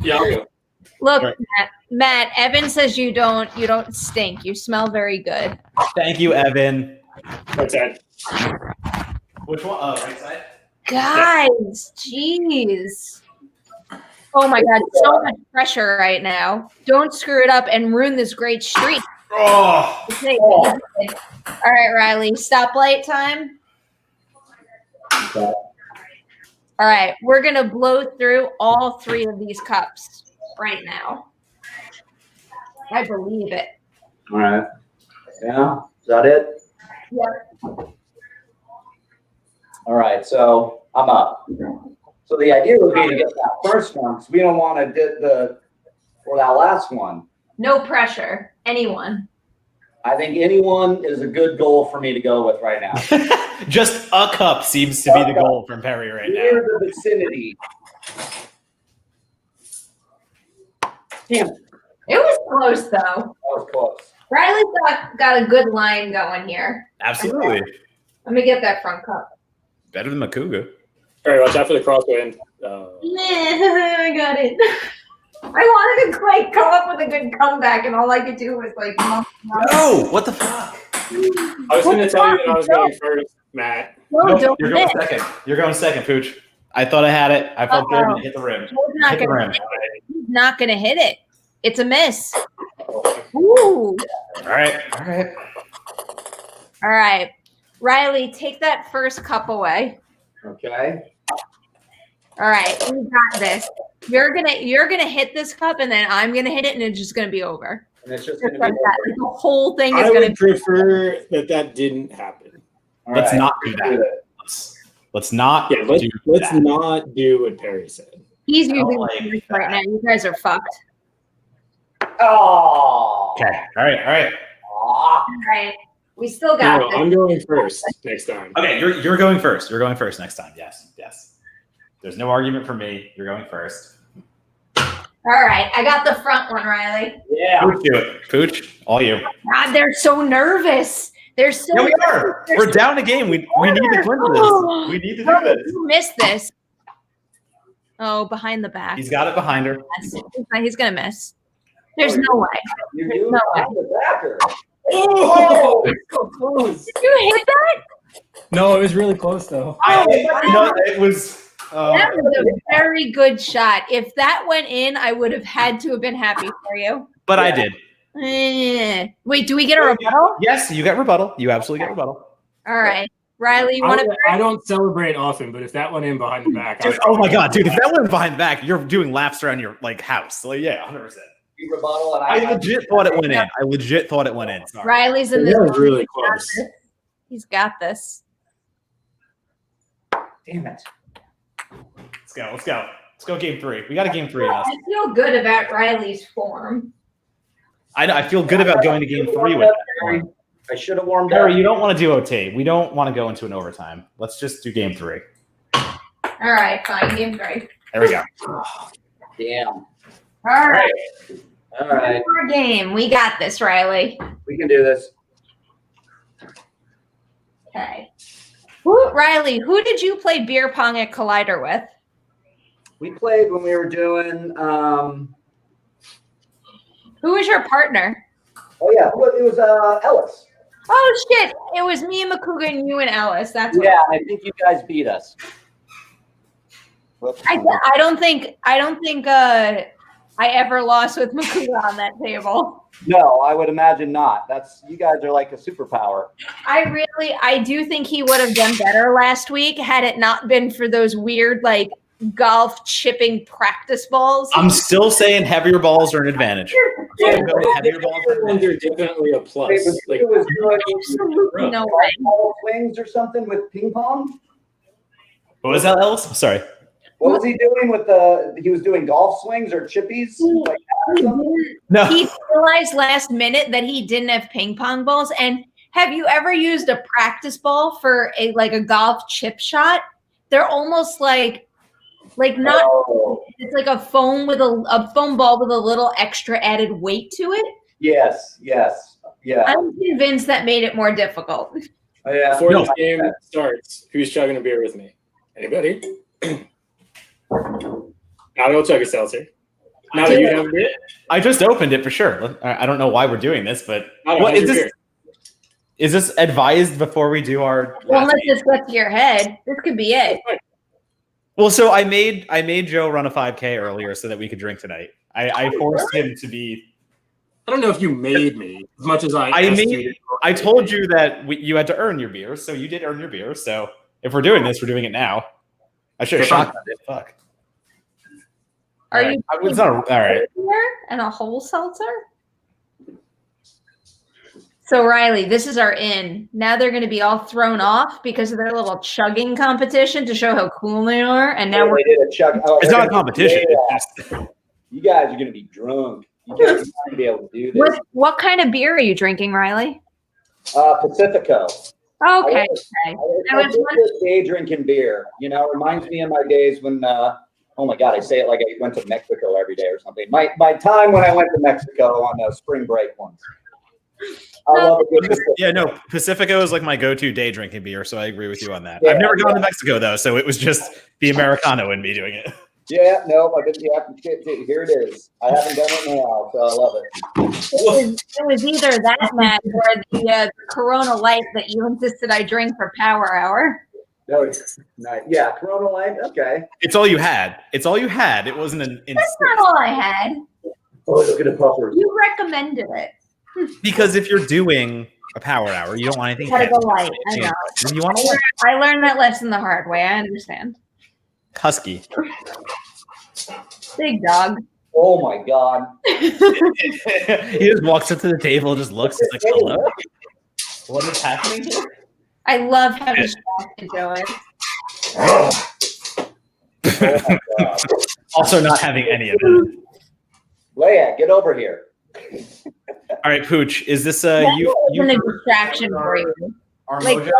Yeah, I'll go. Look, Right. Matt, Evan says you don't stink. You smell very good. Thank you, Evan. What's that? Which one? Oh, right side? Guys, jeez. Oh my God, so much pressure right now. Don't screw it up and ruin this great streak. Oh. Okay. All right, Reilly, stoplight time. Okay. All right, we're going to blow through all 3 of these cups right now. I believe it. All right. Yeah. Is that it? Yeah. All right. So I'm up. So the idea would be to get that first one because we don't want to get or that last one. No pressure. Anyone. I think anyone is a good goal for me to go with right now. Just a cup seems to be the goal from Perri right now. Near the vicinity. Damn. It was close, though. That was close. Reilly got a good line going here. Absolutely. Let me get that front cup. Better than Makuga. All right, watch out for the crosswind. I got it. I wanted to like come up with a good comeback, and all I could do was like. No! What the fuck? I was going to tell you that I was going first, Matt. No, Nope, don't you're going miss. second. You're going second, Pooch. I thought I had it. I felt good and it hit the rim. He's not Hit the gonna rim. hit it. He's not gonna hit it. It's a miss. Ooh. All right. All right. Reilly, take that first cup away. Okay. All right, we got this. You're gonna hit this cup, and then I'm gonna hit it, and it's just gonna be over. And it's just Just going like to that. be The whole thing is I gonna would prefer that didn't happen. All Let's right. not do that. Let's not Yeah, let's do let's that. not do what Perri said. He's I using don't like the right now. You guys are fucked. Oh. Okay. All right. Aw. All right. We still got No, this. I'm going first next time. Okay, you're going first. You're going first next time. Yes. There's no argument for me. You're going first. All right. I got the front one, Reilly. Yeah. Pooch, do it. Pooch, all you. God, they're so nervous. They're so Yeah, we are. We're down a game. We need to win this. We need to do this. You missed this. Oh, behind the back. He's got it behind her. He's gonna miss. There's no way. You There's do no way. have the backer. Oh, so close. Did you hit that? No, it was really close though. It was. That was a very good shot. If that went in, I would have had to have been happy for you. But I did. Wait, do we get a rebuttal? Yes, you got rebuttal. You absolutely get rebuttal. All right. Reilly, you want to? I don't celebrate often, but if that went in behind the back, Dude, oh my god, dude! If that went behind the back, you're doing laps around your house. So yeah, 100%. You rebuttal and I legit thought it went in. Sorry. Reilly's in that this. was really close. He's got this. Damn it. Let's go. Game 3. We got a game 3 in us. I feel good about Reilly's form. I feel good about going to game 3 with that. I should have warmed Perri, up. you don't want to do OT. We don't want to go into an overtime. Let's just do game 3. All right, fine. Game 3. There we go. Damn. All right. All right. One more game. We got this, Reilly. We can do this. Okay. Reilly, who did you play beer pong at Collider with? We played when we were doing Who was your partner? oh yeah, it was Ellis. Oh shit! It was me and Makuga and you and Alice. That's what Yeah, I think you guys beat us. I don't think I ever lost with Makuga on that table. No, I would imagine not. You guys are like a superpower. I do think he would have done better last week had it not been for those weird like golf chipping practice balls. I'm still saying heavier balls are an advantage. Yeah, Heavier balls are an advantage. they're definitely a plus. Like, It was Absolutely no way. ball swings or something with ping pong. What was that, Ellis? Sorry. What was he doing with the? He was doing golf swings or chippies. Like that or something? No. He realized last minute that he didn't have ping pong balls. And have you ever used a practice ball for a golf chip shot? They're almost like not. Oh, It's like a foam ball with a little extra added weight to it. yes. Yeah. I'm convinced that made it more difficult. Oh, yeah. Before this game starts, who's chugging a beer with me? Anybody? Now go chug a seltzer. Now that you have a beer. I just opened it for sure. I don't know why we're doing this, but What is this advised before we do our? Well, let's just get to your head. This could be it. Well, so I made Joe run a 5K earlier so that we could drink tonight. I forced him to be. I don't know if you made me as much as I told you that you had to earn your beer, so you did earn your beer. So if we're doing this, we're doing it now. I should have shot it. Fuck. Are you all right? And a whole seltzer? So Reilly, this is our in. Now they're going to be all thrown off because of their little chugging competition to show how cool they are. And now they did a chug. Oh, it's not a competition. You guys are going to be drunk. You guys are not going to be able to do this. What kind of beer are you drinking, Reilly? Pacifico. Okay. It's day drinking beer. You know, reminds me of my days when. Oh my God, I say it like I went to Mexico every day or something. My time when I went to Mexico on spring break once. I love a good Pacifico. Yeah, no, Pacifico is like my go-to day drinking beer, so I agree with you on that. Yeah, I've never gone to Mexico though, so it was just the Americano in me doing it. Yeah, no, I didn't have to. Here it is. I haven't done it in a while, so I love it. It was either that, Matt, or the Corona Light that you insisted I drink for Power Hour. No, it's nice. Yeah, Corona Light. Okay. It's all you had. It's all you had. It wasn't an. That's not all I had. Oh, look at the puffers. You recommended it. Because if you're doing a Power Hour, you don't want anything. Gotta go light. I know. You want to I learned that lesson the hard way. I understand. Husky. Big dog. Oh my God. He just walks up to the table and just looks. He's like, hello. What is happening here? I love how distracted Joe is. Oh my God. Also not having any of it. Leia, get over here. All right, Pooch, is this you a distraction for you? Like,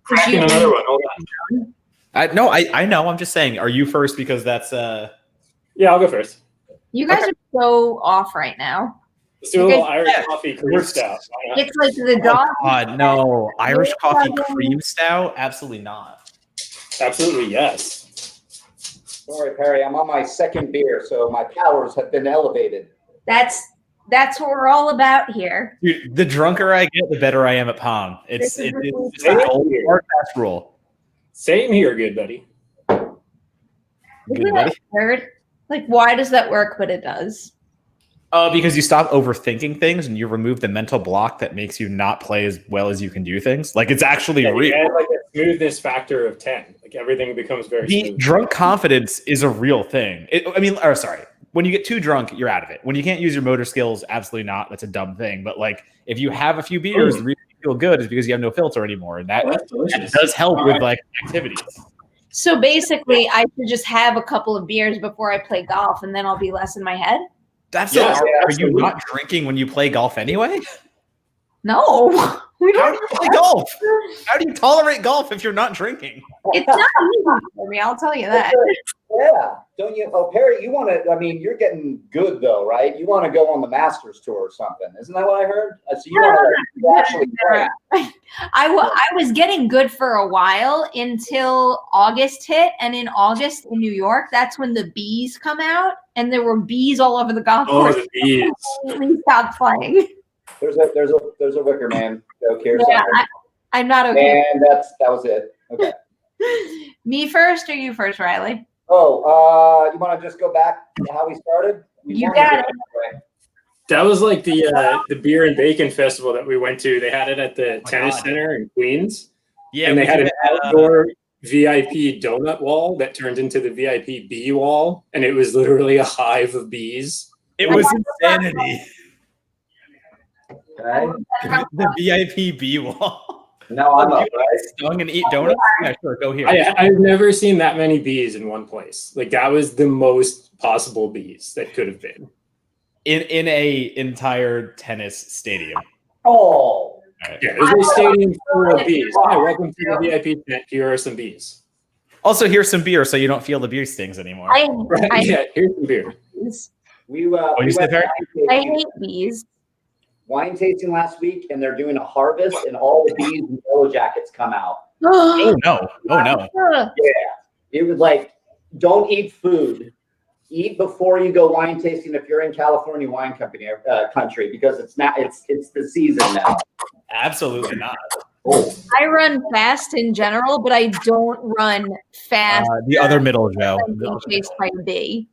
cracking another one. Hold on. I know. I'm just saying, are you first because that's Yeah, I'll go first. You guys are so off right now. Let's do a little Irish coffee cream stout. It's like the dog. Oh God, no. Irish coffee cream stout? Absolutely not. Absolutely, yes. Sorry, Perry. I'm on my second beer, so my powers have been elevated. That's what we're all about here. Dude, the drunker I get, the better I am at Pong. It's a hard fast rule. Same here, good buddy. Isn't that weird? Like, why does that work? But it does. Because you stop overthinking things and you remove the mental block that makes you not play as well as you can do things. Like, it's actually real. You add like a smoothness factor of 10. Like, everything becomes very smooth. Drunk confidence is a real thing. When you get too drunk, you're out of it. When you can't use your motor skills, absolutely not. That's a dumb thing. But like, if you have a few beers, the reason you feel good is because you have no filter anymore, and that does help with like activities. So basically, I should just have a couple of beers before I play golf, and then I'll be less in my head. Are you not drinking when you play golf anyway? No. How do you play golf? How do you tolerate golf if you're not drinking? It's not easy for me, I'll tell you that. Yeah. Don't you? Oh, Perry, you want to, you're getting good though, right? You want to go on the Masters tour or something. Isn't that what I heard? So you want to actually play. I was getting good for a while until August hit. And in August in New York, that's when the bees come out. And there were bees all over the golf course. Oh, the bees. I completely stopped playing. There's a wicker man joke here. Yeah, I'm not okay. And that was it. Okay. Me first or you first, Reilly? Oh, you want to just go back to how we started? You got it. That was like the beer and bacon festival that we went to. They had it at the tennis center in Queens. Yeah, and they had an outdoor VIP donut wall that turned into the VIP bee wall, and it was literally a hive of bees. It was insanity. Okay. The VIP bee wall. Now I'm up, right? Stung and eat donuts? Yeah, sure. Go here. I've never seen that many bees in one place. Like that was the most possible bees that could have been. In a entire tennis stadium. Oh, Yeah, there's a stadium full of bees. Hi, welcome to the VIP tent. Here are some bees. Also, here's some beer so you don't feel the beer stings anymore. Right? Yeah, here's some beer. we you said went Perri? I hate bees. wine tasting last week, and they're doing a harvest, and all the bees and yellow jackets come out. Oh no! Oh no! It was like, don't eat food. Eat before you go wine tasting if you're in California wine country, because it's the season now. Absolutely not. Oh, I run fast in general, but I don't run fast. The other middle, Joe. when being chased by a bee.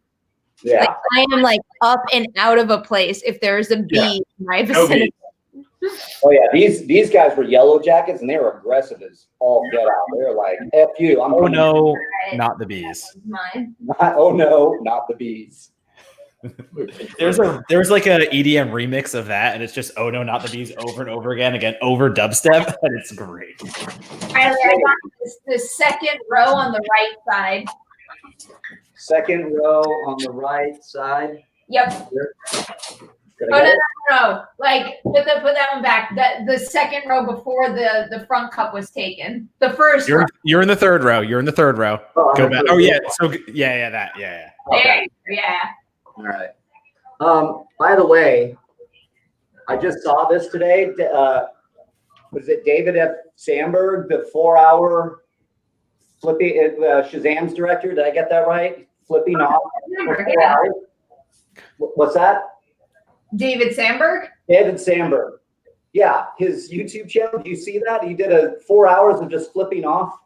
yeah. Like, I am like up and out of a place if there's a bee in my vicinity. Oh yeah, these guys were yellow jackets, and they were aggressive as all get out. They were like, "F you!" Oh no, not the bees. Mine. Oh no, not the bees. There's like a EDM remix of that, and it's just "Oh no, not the bees" over and over again over dubstep, and it's great. I got the second row on the right side. Second row on the right side. Yep. Gonna No. Like put that one back. The second row before the front cup was taken. The first row. You're in the third row. You're in the third row. Oh, Go back. Oh yeah. So yeah, that. Yeah. Okay. Yeah. All right. By the way, I just saw this today. Was it David F. Sandberg, the 4-hour Flippy Shazam's director? Did I get that right? Flipping off. Yeah. What's that? David Sandberg? David Sandberg. Yeah, his YouTube channel. Do you see that? He did 4 hours of just flipping off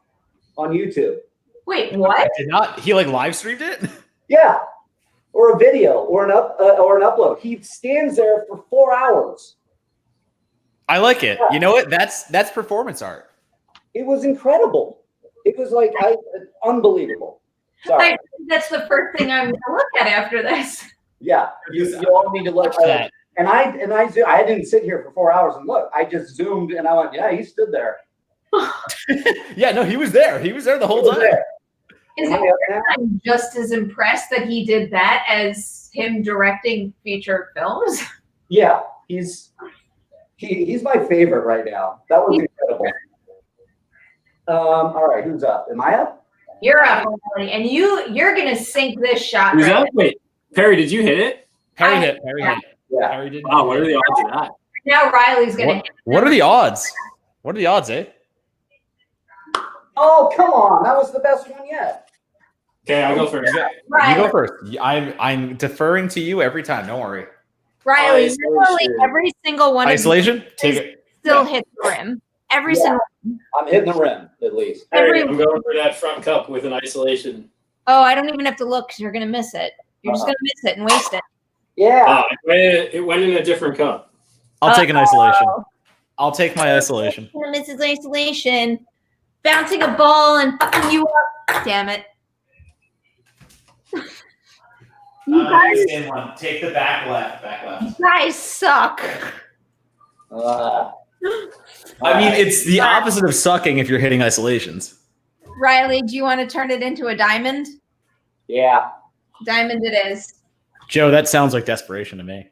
on YouTube. Wait, what? Did not he like live streamed it? Yeah, or a video, or an upload. He stands there for 4 hours. I like it. You know what? That's performance art. It was incredible. It was like unbelievable. Sorry. That's the first thing I'm gonna look at after this. Yeah, you all need to look at it. And I didn't sit here for 4 hours and look. I just zoomed and I went, yeah, he stood there. Yeah, no, he was there. He was there the whole time. I'm just as impressed that he did that as him directing feature films. Yeah, he's my favorite right now. That was incredible. All right, who's up? Am I up? You're up, Emily, and you're gonna sink this shot. Who's right up? Wait, Perri, did you hit it? Perri hit. Yeah. Perri did. Wow, what are the odds of that? now. Riley's gonna hit. What are the odds? What are the odds, eh? Oh, come on. That was the best one yet. Okay, I'll go first. You go first. I'm deferring to you every time. Don't worry. Riley, Isolation. literally every single one Isolation. Take it. still hits the rim. Every single. I'm hitting the rim, at least. Every- I'm going for that front cup with an isolation. Oh, I don't even have to look because you're gonna miss it. You're just gonna miss it and waste it. Yeah. It went in a different cup. I'll take an isolation. I'll take my isolation. Gonna miss his isolation. Bouncing a ball and fucking you up. Damn it. You guys, Take the back left. you guys suck. I mean, it's the opposite of sucking if you're hitting isolations. Riley, do you want to turn it into a diamond? Yeah. Diamond it is. Joe, that sounds like desperation to me.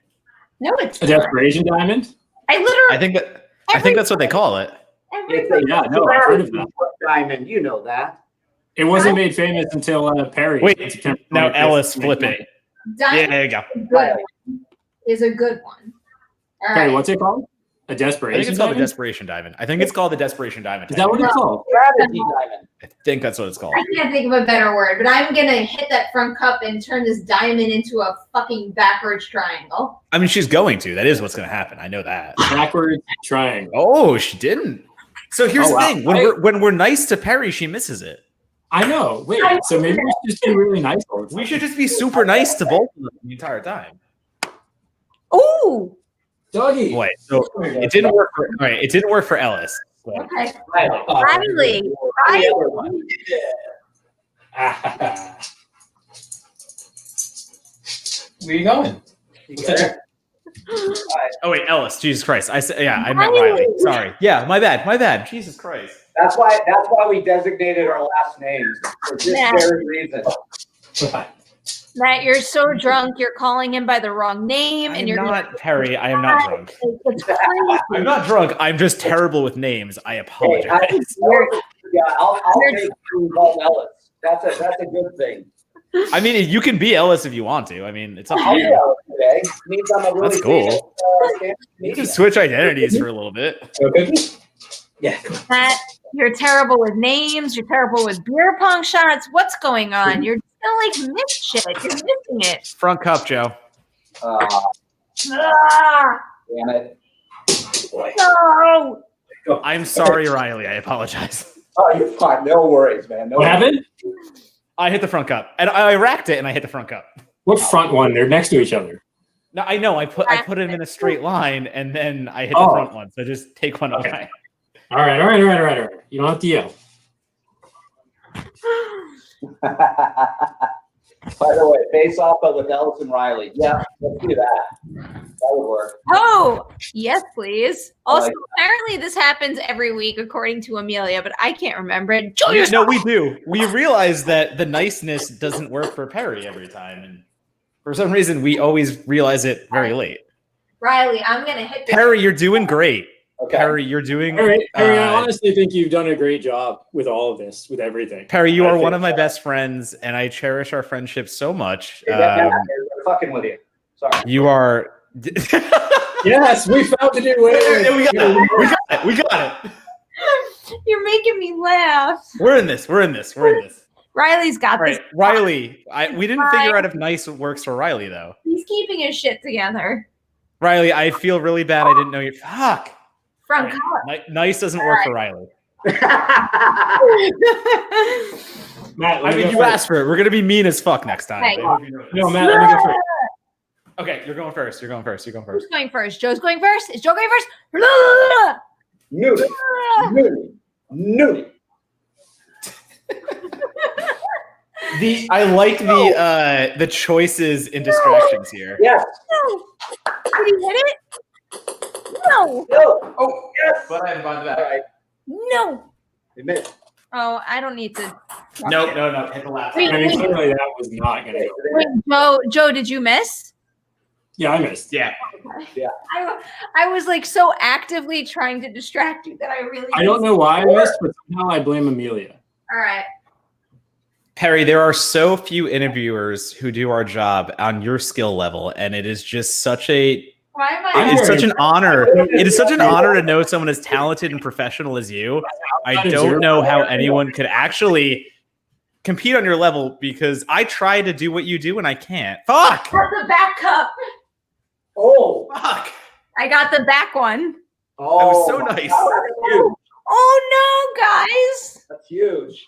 No, it's A desperation diamond? I literally I think that's what they call it. Yeah, no, I've heard of that. Diamond, you know that. It wasn't made famous until Perri. Wait, in September now 25th. Ellis, flip it. Yeah, diamond there you go. is a good one. All Perri, right. what's it called? A I think desperation it's called the diamond? desperation diamond. I think it's called the desperation diamond. Is that what it's called? Gravity diamond. I think that's what it's called. I can't think of a better word, but I'm gonna hit that front cup and turn this diamond into a fucking backwards triangle. I mean, she's going to. That is what's going to happen. I know that. Backwards triangle. Oh, she didn't. So here's Oh, the wow. thing: when we're nice to Perri, she misses it. I know. Wait, so maybe we should just be really nice all the time. We should just be super nice to both of them the entire time. Ooh. Doggy. Wait, so it didn't work for. All right, it didn't work for Ellis. So. Okay. Riley. Riley. The other one. Where you going? You get it? All right. Oh wait, Ellis. Jesus Christ. I said I meant Reilly. Sorry. Yeah, my bad. Jesus Christ. That's why we designated our last names for this very reason. Matt, you're so drunk. You're calling him by the wrong name, and you're not Perri. I am not drunk. It's crazy. I'm not drunk. I'm just terrible with names. I apologize. I'll take you call Ellis. That's a good thing. I mean, you can be Ellis if you want to. I mean, it's up to you. Ellis today. Means I'm a really That's cool. famous, You can switch identities for a little bit. Okay. Yeah. Matt, you're terrible with names. You're terrible with beer pong shots. What's going on? You're still like miss shit. You're missing it. Front cup, Joe. Ah, Damn it. no. I'm sorry, Reilly. I apologize. Oh, you're fine. No worries, man. No What worries. happened? I hit the front cup, and I racked it, and I hit the front cup. What front one? They're next to each other. No, I know. I put them in a straight line, and then I hit the front one. So just take one away. All right. You don't have to yell. By the way, face off but with Ellis and Reilly. Yeah, let's do that. That would work. Oh, yes, please. Also, like apparently this happens every week, according to Amelia, but I can't remember it. No, we do. We realize that the niceness doesn't work for Perri every time, and for some reason, we always realize it very late. Reilly, I'm gonna hit this. Perri, you're doing great. Okay. Perri, you're doing. Perri, I honestly think you've done a great job with all of this, with everything. Perri, you are one of my best friends, and I cherish our friendship so much. We're fucking with you. Sorry. You are. Yes, we found a new way. We got it. You're making me laugh. We're in this. Reilly's got All this. right, Reilly. We didn't figure out if nice works for Reilly though. He's keeping his shit together. Reilly, I feel really bad. I didn't know you. Fuck. Front Nice doesn't work for Reilly. Matt, I mean, you asked for it. We're gonna be mean as fuck next time. Hey. No, Matt, let me go first. Okay, you're going first. Who's going first? Joe's going first. Is Joe going first? Nudie. I like the choices and distractions here. Yes. No. Did he hit it? No. No. Oh, yes. But I'm on that. All right. No. Admit. Oh, I don't need to. No. Hit the last. Wait, I mean, clearly that was not going to go. Wait, Joe, did you miss? Yeah, I missed. Yeah. I was like so actively trying to distract you that I really. I don't know why I missed, but somehow I blame Amelia. All right. Perri, there are so few interviewers who do our job on your skill level, and it is just such a. Why am I? It's such an honor. It is such an honor to know someone as talented and professional as you. I don't know how anyone could actually compete on your level because I try to do what you do and I can't. Fuck! Got the back cup. Oh. Fuck! I got the back one. Oh. That was so nice. Oh no, guys! That's huge.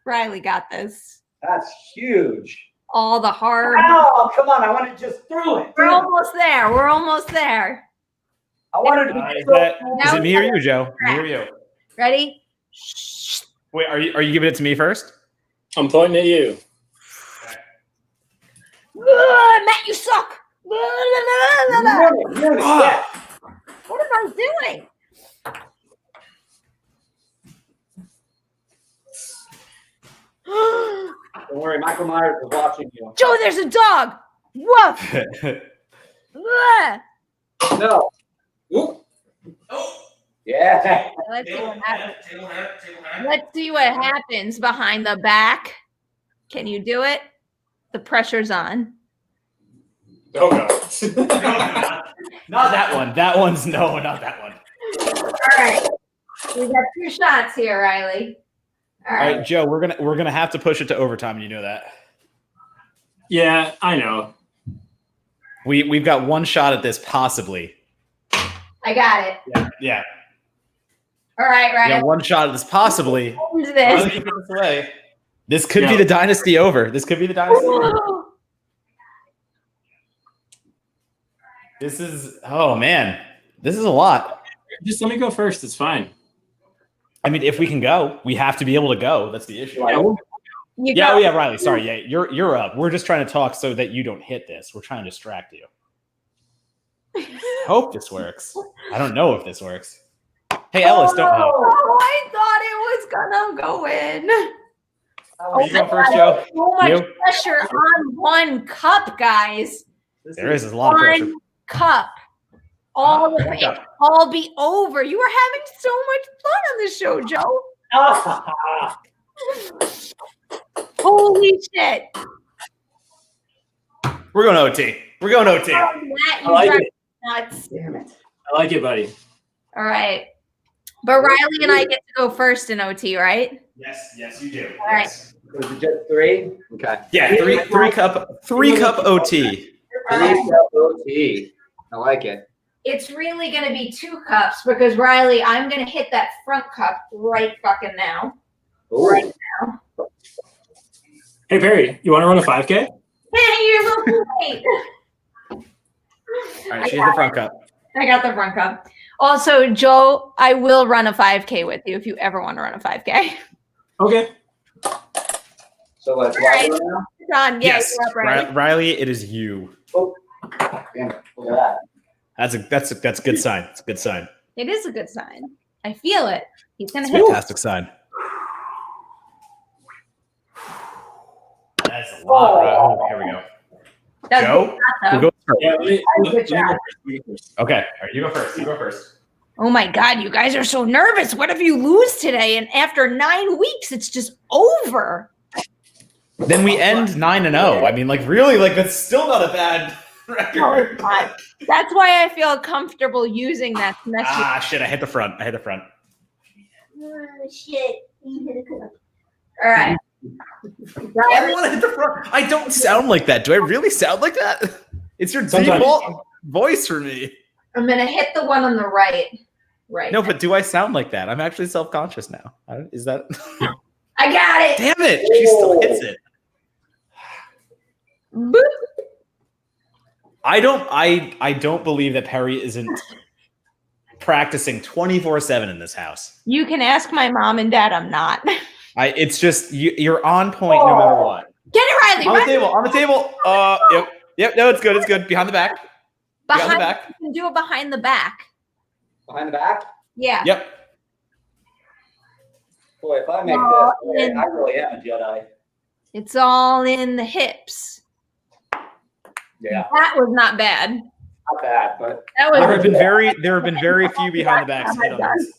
Reilly got this. That's huge. All the hard. Oh, come on. I wanted to just through it. We're almost there. We're almost there. I wanted to be Is it me or you, Joe? Me or you? Ready? Wait, are you giving it to me first? I'm pointing at you. Matt, you suck. Yeah. What am I doing? Don't worry, Michael Myers is watching you. Joe, there's a dog. Woof. Ugh. No. Ooh. Yeah. Let's see what happens. Let's see what happens behind the back. Can you do it? The pressure's on. Oh, God. Not that one. That one's no, not that one. All right. We got 2 shots here, Reilly. All right, Joe, we're gonna have to push it to overtime, and you know that. Yeah, I know. We've got 1 shot at this, possibly. I got it. Yeah. All right, Reilly. Yeah, 1 shot at this, possibly. Who's this? This could be the dynasty over. This could be the dynasty over. This is, oh man, this is a lot. Just let me go first. It's fine. I mean, if we can go, we have to be able to go. That's the issue. Yeah, Reilly. Sorry, you're up. We're just trying to talk so that you don't hit this. We're trying to distract you. Hope this works. I don't know if this works. Hey, Ellis, don't. Oh, I thought it was gonna go in. You go first, Joe. So much You? pressure on one cup, guys. There is a lot of pressure. One cup. All of it. All be over. You were having so much fun on the show, Joe. Holy shit. We're going OT. We're going OT. Matt, you like drive it. nuts. Damn it. I like it, buddy. All right. But Riley and I get to go first in OT, right? Yes, you do. All right. Yes. Was it just 3? Okay. Yeah, three cup OT. 3 cup OT. I like it. It's really going to be 2 cups because, Riley, I'm going to hit that front cup right fucking now. Ooh. Right now. Hey, Perry, you want to run a 5K? Hey, you're a little late. All right, she hit the front cup. I got the front cup. Also, Joe, I will run a 5K with you if you ever want to run a 5K. Okay. So let's All right. watch it now. Don, yeah, Yes, you're up, Riley. Riley, it is you. Oh, damn it. Look at that. That's a good sign. It's a good sign. It is a good sign. I feel it. He's going to hit. Fantastic sign. That's a lot. Right? Oh, here we go. That's Joe, a good shot, who though. goes first? Yeah, let me Good go job. first. Let me go first. Okay, all right, you go first. You go first. Oh my God, you guys are so nervous. What if you lose today? And after 9 weeks, it's just over. Then we end 9-0. I mean, like, really, like, that's still not a bad Oh, record. God. That's why I feel comfortable using that to mess Ah, shit! I hit the front. with. Oh, shit. All right. I want to hit the front. I don't sound like that. Do I really sound like that? It's your Sometimes. default voice for me. I'm going to hit the one on the right. Right. No, but do I sound like that? I'm actually self-conscious now. Is that? I got it. Damn it! She still hits it. Boop. I don't believe that Perry isn't practicing 24/7 in this house. You can ask my mom and dad. I'm not. It's just you're on point no matter what. Get it, Riley. On the Riley. table. On the table. Yep. No, it's good. It's good. Behind the back. Behind the back. You can do it behind the back. Behind the back? Yeah. Yep. Boy, if I make Oh, this, and- I really am a Jedi. It's all in the hips. Yeah, That was not bad. not bad, but That There was have been very few behind the backs hit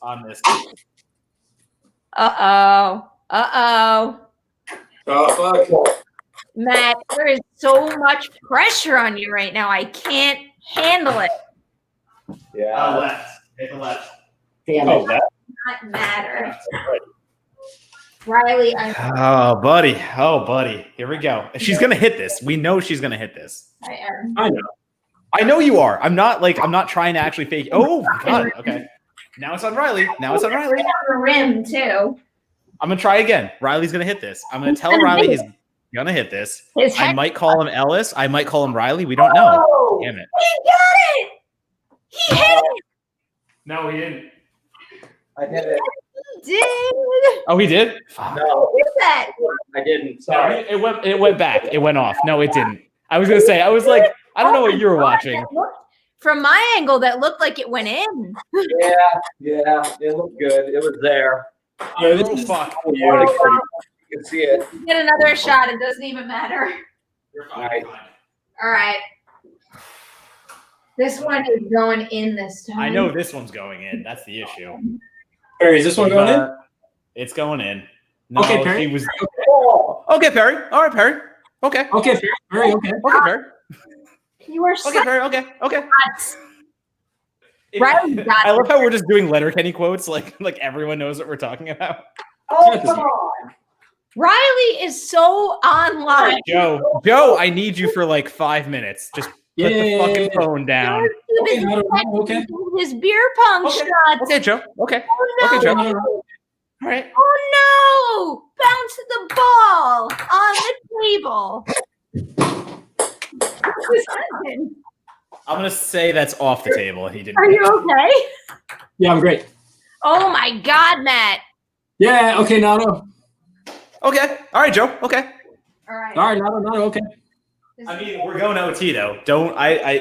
on this. Uh-oh. Uh-oh. Oh, fuck. Matt, there is so much pressure on you right now. I can't handle it. yeah. Left. Hit the left. Damn Oh, it. that? Not matter. Riley, Oh, buddy. Here we go. She's gonna hit this. We know she's gonna hit this. I am. I know. I know you are. I'm not trying to actually fake. Oh, God. Okay. Now it's on Riley. On the rim, too. I'm gonna try again. Riley's gonna hit this. I'm gonna tell Riley he's gonna hit this. His I head. might call him Ellis. I might call him Riley. We don't know. Oh! Damn it. He got it! He hit it! No, he didn't. I did it. He did! Oh, he did? Fuck. No, Look at that! I didn't. No, Sorry. it went back. It went off. No, it didn't. I was gonna say. I was like, I don't know what you were watching. From my angle, that looked like it went in. Yeah, it looked good. It was there. Yeah, this Oh, is fuck. You can see it. Get another shot. It doesn't even matter. You're fine, you're All right. This one is going in this time. I know this one's going in. That's the issue. Perry, is this one going in? It's going in. No, Okay, Perry. she was. Oh, Okay, Perry. All right, Perry. Okay. Okay, Perry, okay. Okay, Perry. You are Okay, such Perry. Okay. nuts. Riley got I love it. how we're just doing Letterkenny quotes, like everyone knows what we're talking about. oh, come on. Riley is so online. Joe, I need you for like 5 minutes. Just put the fucking phone down. Okay, no, okay. His beer pong Okay. shots. Okay, Joe. Okay. Oh, no. Okay, Joe. No, no, no. All right. Oh no! Bounce the ball on the table. What happened? I'm gonna say that's off the table. He didn't. Are you okay? Yeah, I'm great. Oh my God, Matt! Yeah, okay, no. Okay. All right, Joe. Okay. All right. All right, no, okay. I mean, we're going to OT though.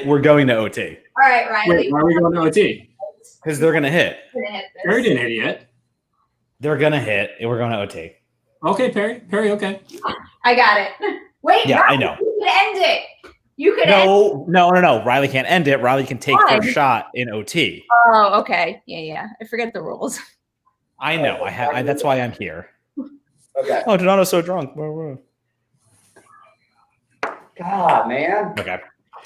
We're going to OT. All right, Riley. Wait, why are we going to OT? Because they're gonna hit. Perri didn't hit it yet. They're gonna hit, and we're going to OT. Okay, Perri, okay. I got it. Wait, Yeah, Riley, I know. You could end it. You could end No. Riley can't end it. Riley can take Why? first shot in OT. Oh, okay. Yeah. I forget the rules. I know. That's why I'm here. Okay. Oh, Donato's so drunk. God, man. Okay.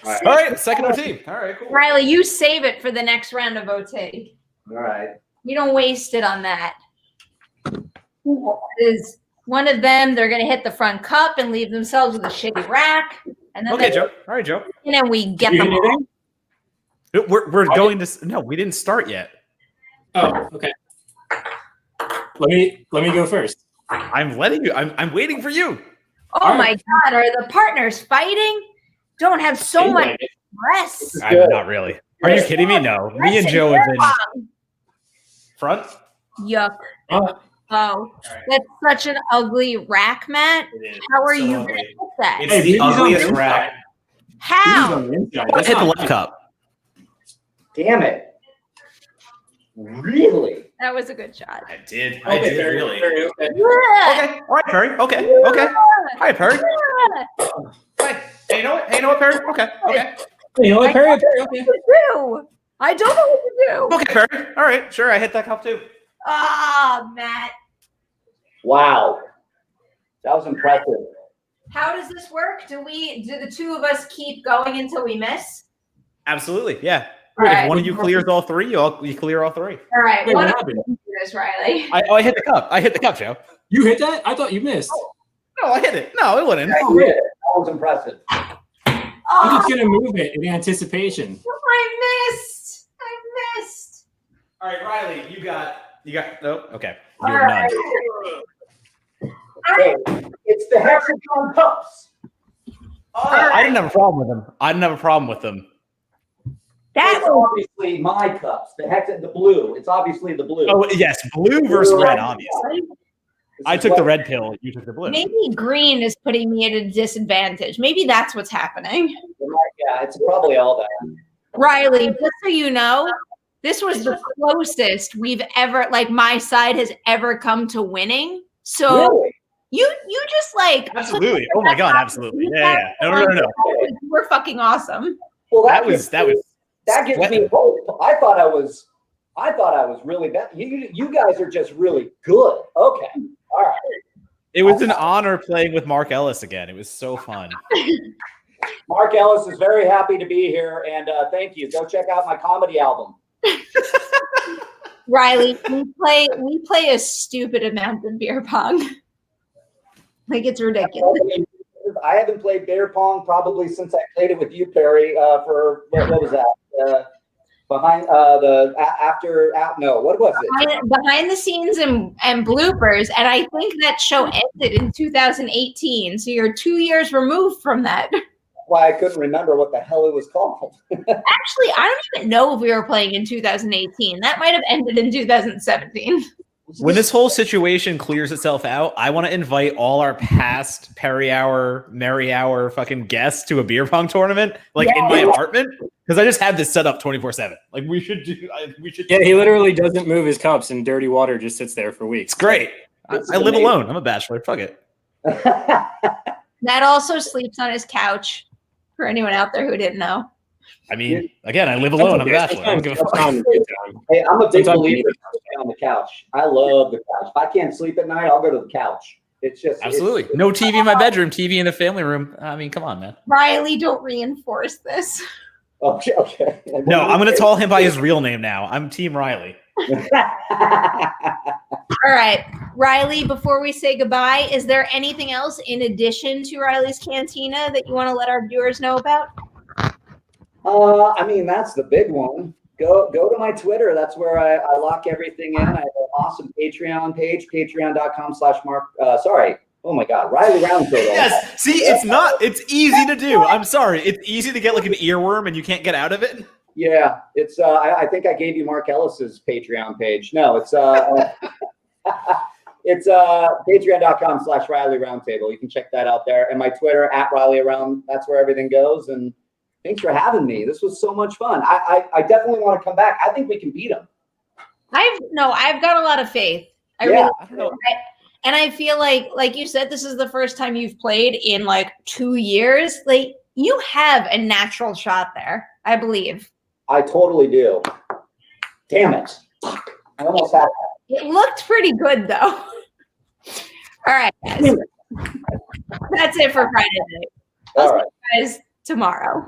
All right. All right. Second OT. All right. Cool. Riley, you save it for the next round of OT. All right. You don't waste it on that. Is one of them, they're going to hit the front cup and leave themselves with a shitty rack. And then Okay, Joe. All right, Joe. And then we get You them hit all. anything? We're going to. No, we didn't start yet. Oh, okay. Let me go first. I'm letting you. I'm waiting for you. Oh my God. Are the partners fighting? Don't have so much stress. I'm not really. Are you kidding me? No. Me and Joe have been front. Yuck. Uh, Oh, that's such an ugly rack, Matt. How are you going to hit that? It's the ugliest rack. How? Let's hit the left cup. Damn it. Really? That was a good shot. I did. Okay, Perri, really. Perri, okay. Okay. All right, Perri. Okay. Hi, Perri. Hi. Hey, you know what, Perri? Okay. You know what, Perri, okay. I don't know what to do. Okay, Perri. All right. Sure, I hit that cup too. Ah, Matt. Wow. That was impressive. How does this work? Do the two of us keep going until we miss? Absolutely. Yeah. All If right. one of you clears all three, you clear all three. All right. Wait, One what of happened? you do this, Riley. I hit the cup. I hit the cup, Joe. You hit that? I thought you missed. No, I hit it. No, it wouldn't. Yeah, you did. That was impressive. I'm Oh, just gonna move it in anticipation. I missed. All right, Riley, you got. No, okay. You All have right. none. Hey, it's the hexagon cups. I didn't have a problem with them. That It's obviously my cups. The blue. It's obviously the blue. Oh yes, blue versus red, obviously. This I is took what- the red pill. You took the blue. maybe green is putting me at a disadvantage. Maybe that's what's happening. Yeah, it's probably all that. Riley, just so you know, this was the closest we've ever, like my side has ever come to winning. So Really? you just like Absolutely. Oh my god, absolutely. Yeah. No. You were fucking awesome. Well, That was that gives me sweating. hope. I thought I was really bad. You guys are just really good. Okay. All right. It was an honor playing with Mark Ellis again. It was so fun. Mark Ellis is very happy to be here, and thank you. Go check out my comedy album. Riley, we play a stupid amount of beer pong. Like it's ridiculous. I haven't played beer pong probably since I played it with you, Perri. For what was that? What was it? Behind the scenes and bloopers, and I think that show ended in 2018. So you're 2 years removed from that. Why I couldn't remember what the hell it was called. Actually, I don't even know if we were playing in 2018. That might have ended in 2017. When this whole situation clears itself out, I want to invite all our past Perri Hour, Merri Hour fucking guests to a beer pong tournament, like in my apartment, because I just have this set up 24/7. Like we should. Yeah, he literally doesn't move his cups, and dirty water just sits there for weeks. It's great. I live alone. I'm a bachelor. Fuck it. Matt also sleeps on his couch. For anyone out there who didn't know. I mean, again, I live alone. I'm a bachelor. I don't give a fuck. Hey, I'm a big Sometimes believer on the couch. I love the couch. If I can't sleep at night, I'll go to the couch. It's just Absolutely. No TV in my bedroom, TV in the family room. I mean, come on, man. Riley, don't reinforce this. Okay. No, I'm going to call him by his real name now. I'm Team Reilly. All right, Riley, before we say goodbye, is there anything else in addition to Riley's Cantina that you want to let our viewers know about? I mean, that's the big one. Go to my Twitter. That's where I lock everything in. I have an awesome Patreon page, patreon.com/Mark. Oh my God, Riley Roundtable. Yes. See, it's easy to do. I'm sorry. It's easy to get like an earworm and you can't get out of it. Yeah, it's. I think I gave you Mark Ellis's Patreon page. No, it's. it's patreon.com/Reilly Roundtable. You can check that out there. And my Twitter @ReillyAround. That's where everything goes. And thanks for having me. This was so much fun. I definitely want to come back. I think we can beat them. I've got a lot of faith. I don't know. And I feel like you said, this is the first time you've played in like 2 years. Like, you have a natural shot there, I believe. I totally do. Damn it. Fuck. I almost had that. It looked pretty good, though. All right, guys. That's it for Friday night. I'll see you guys tomorrow.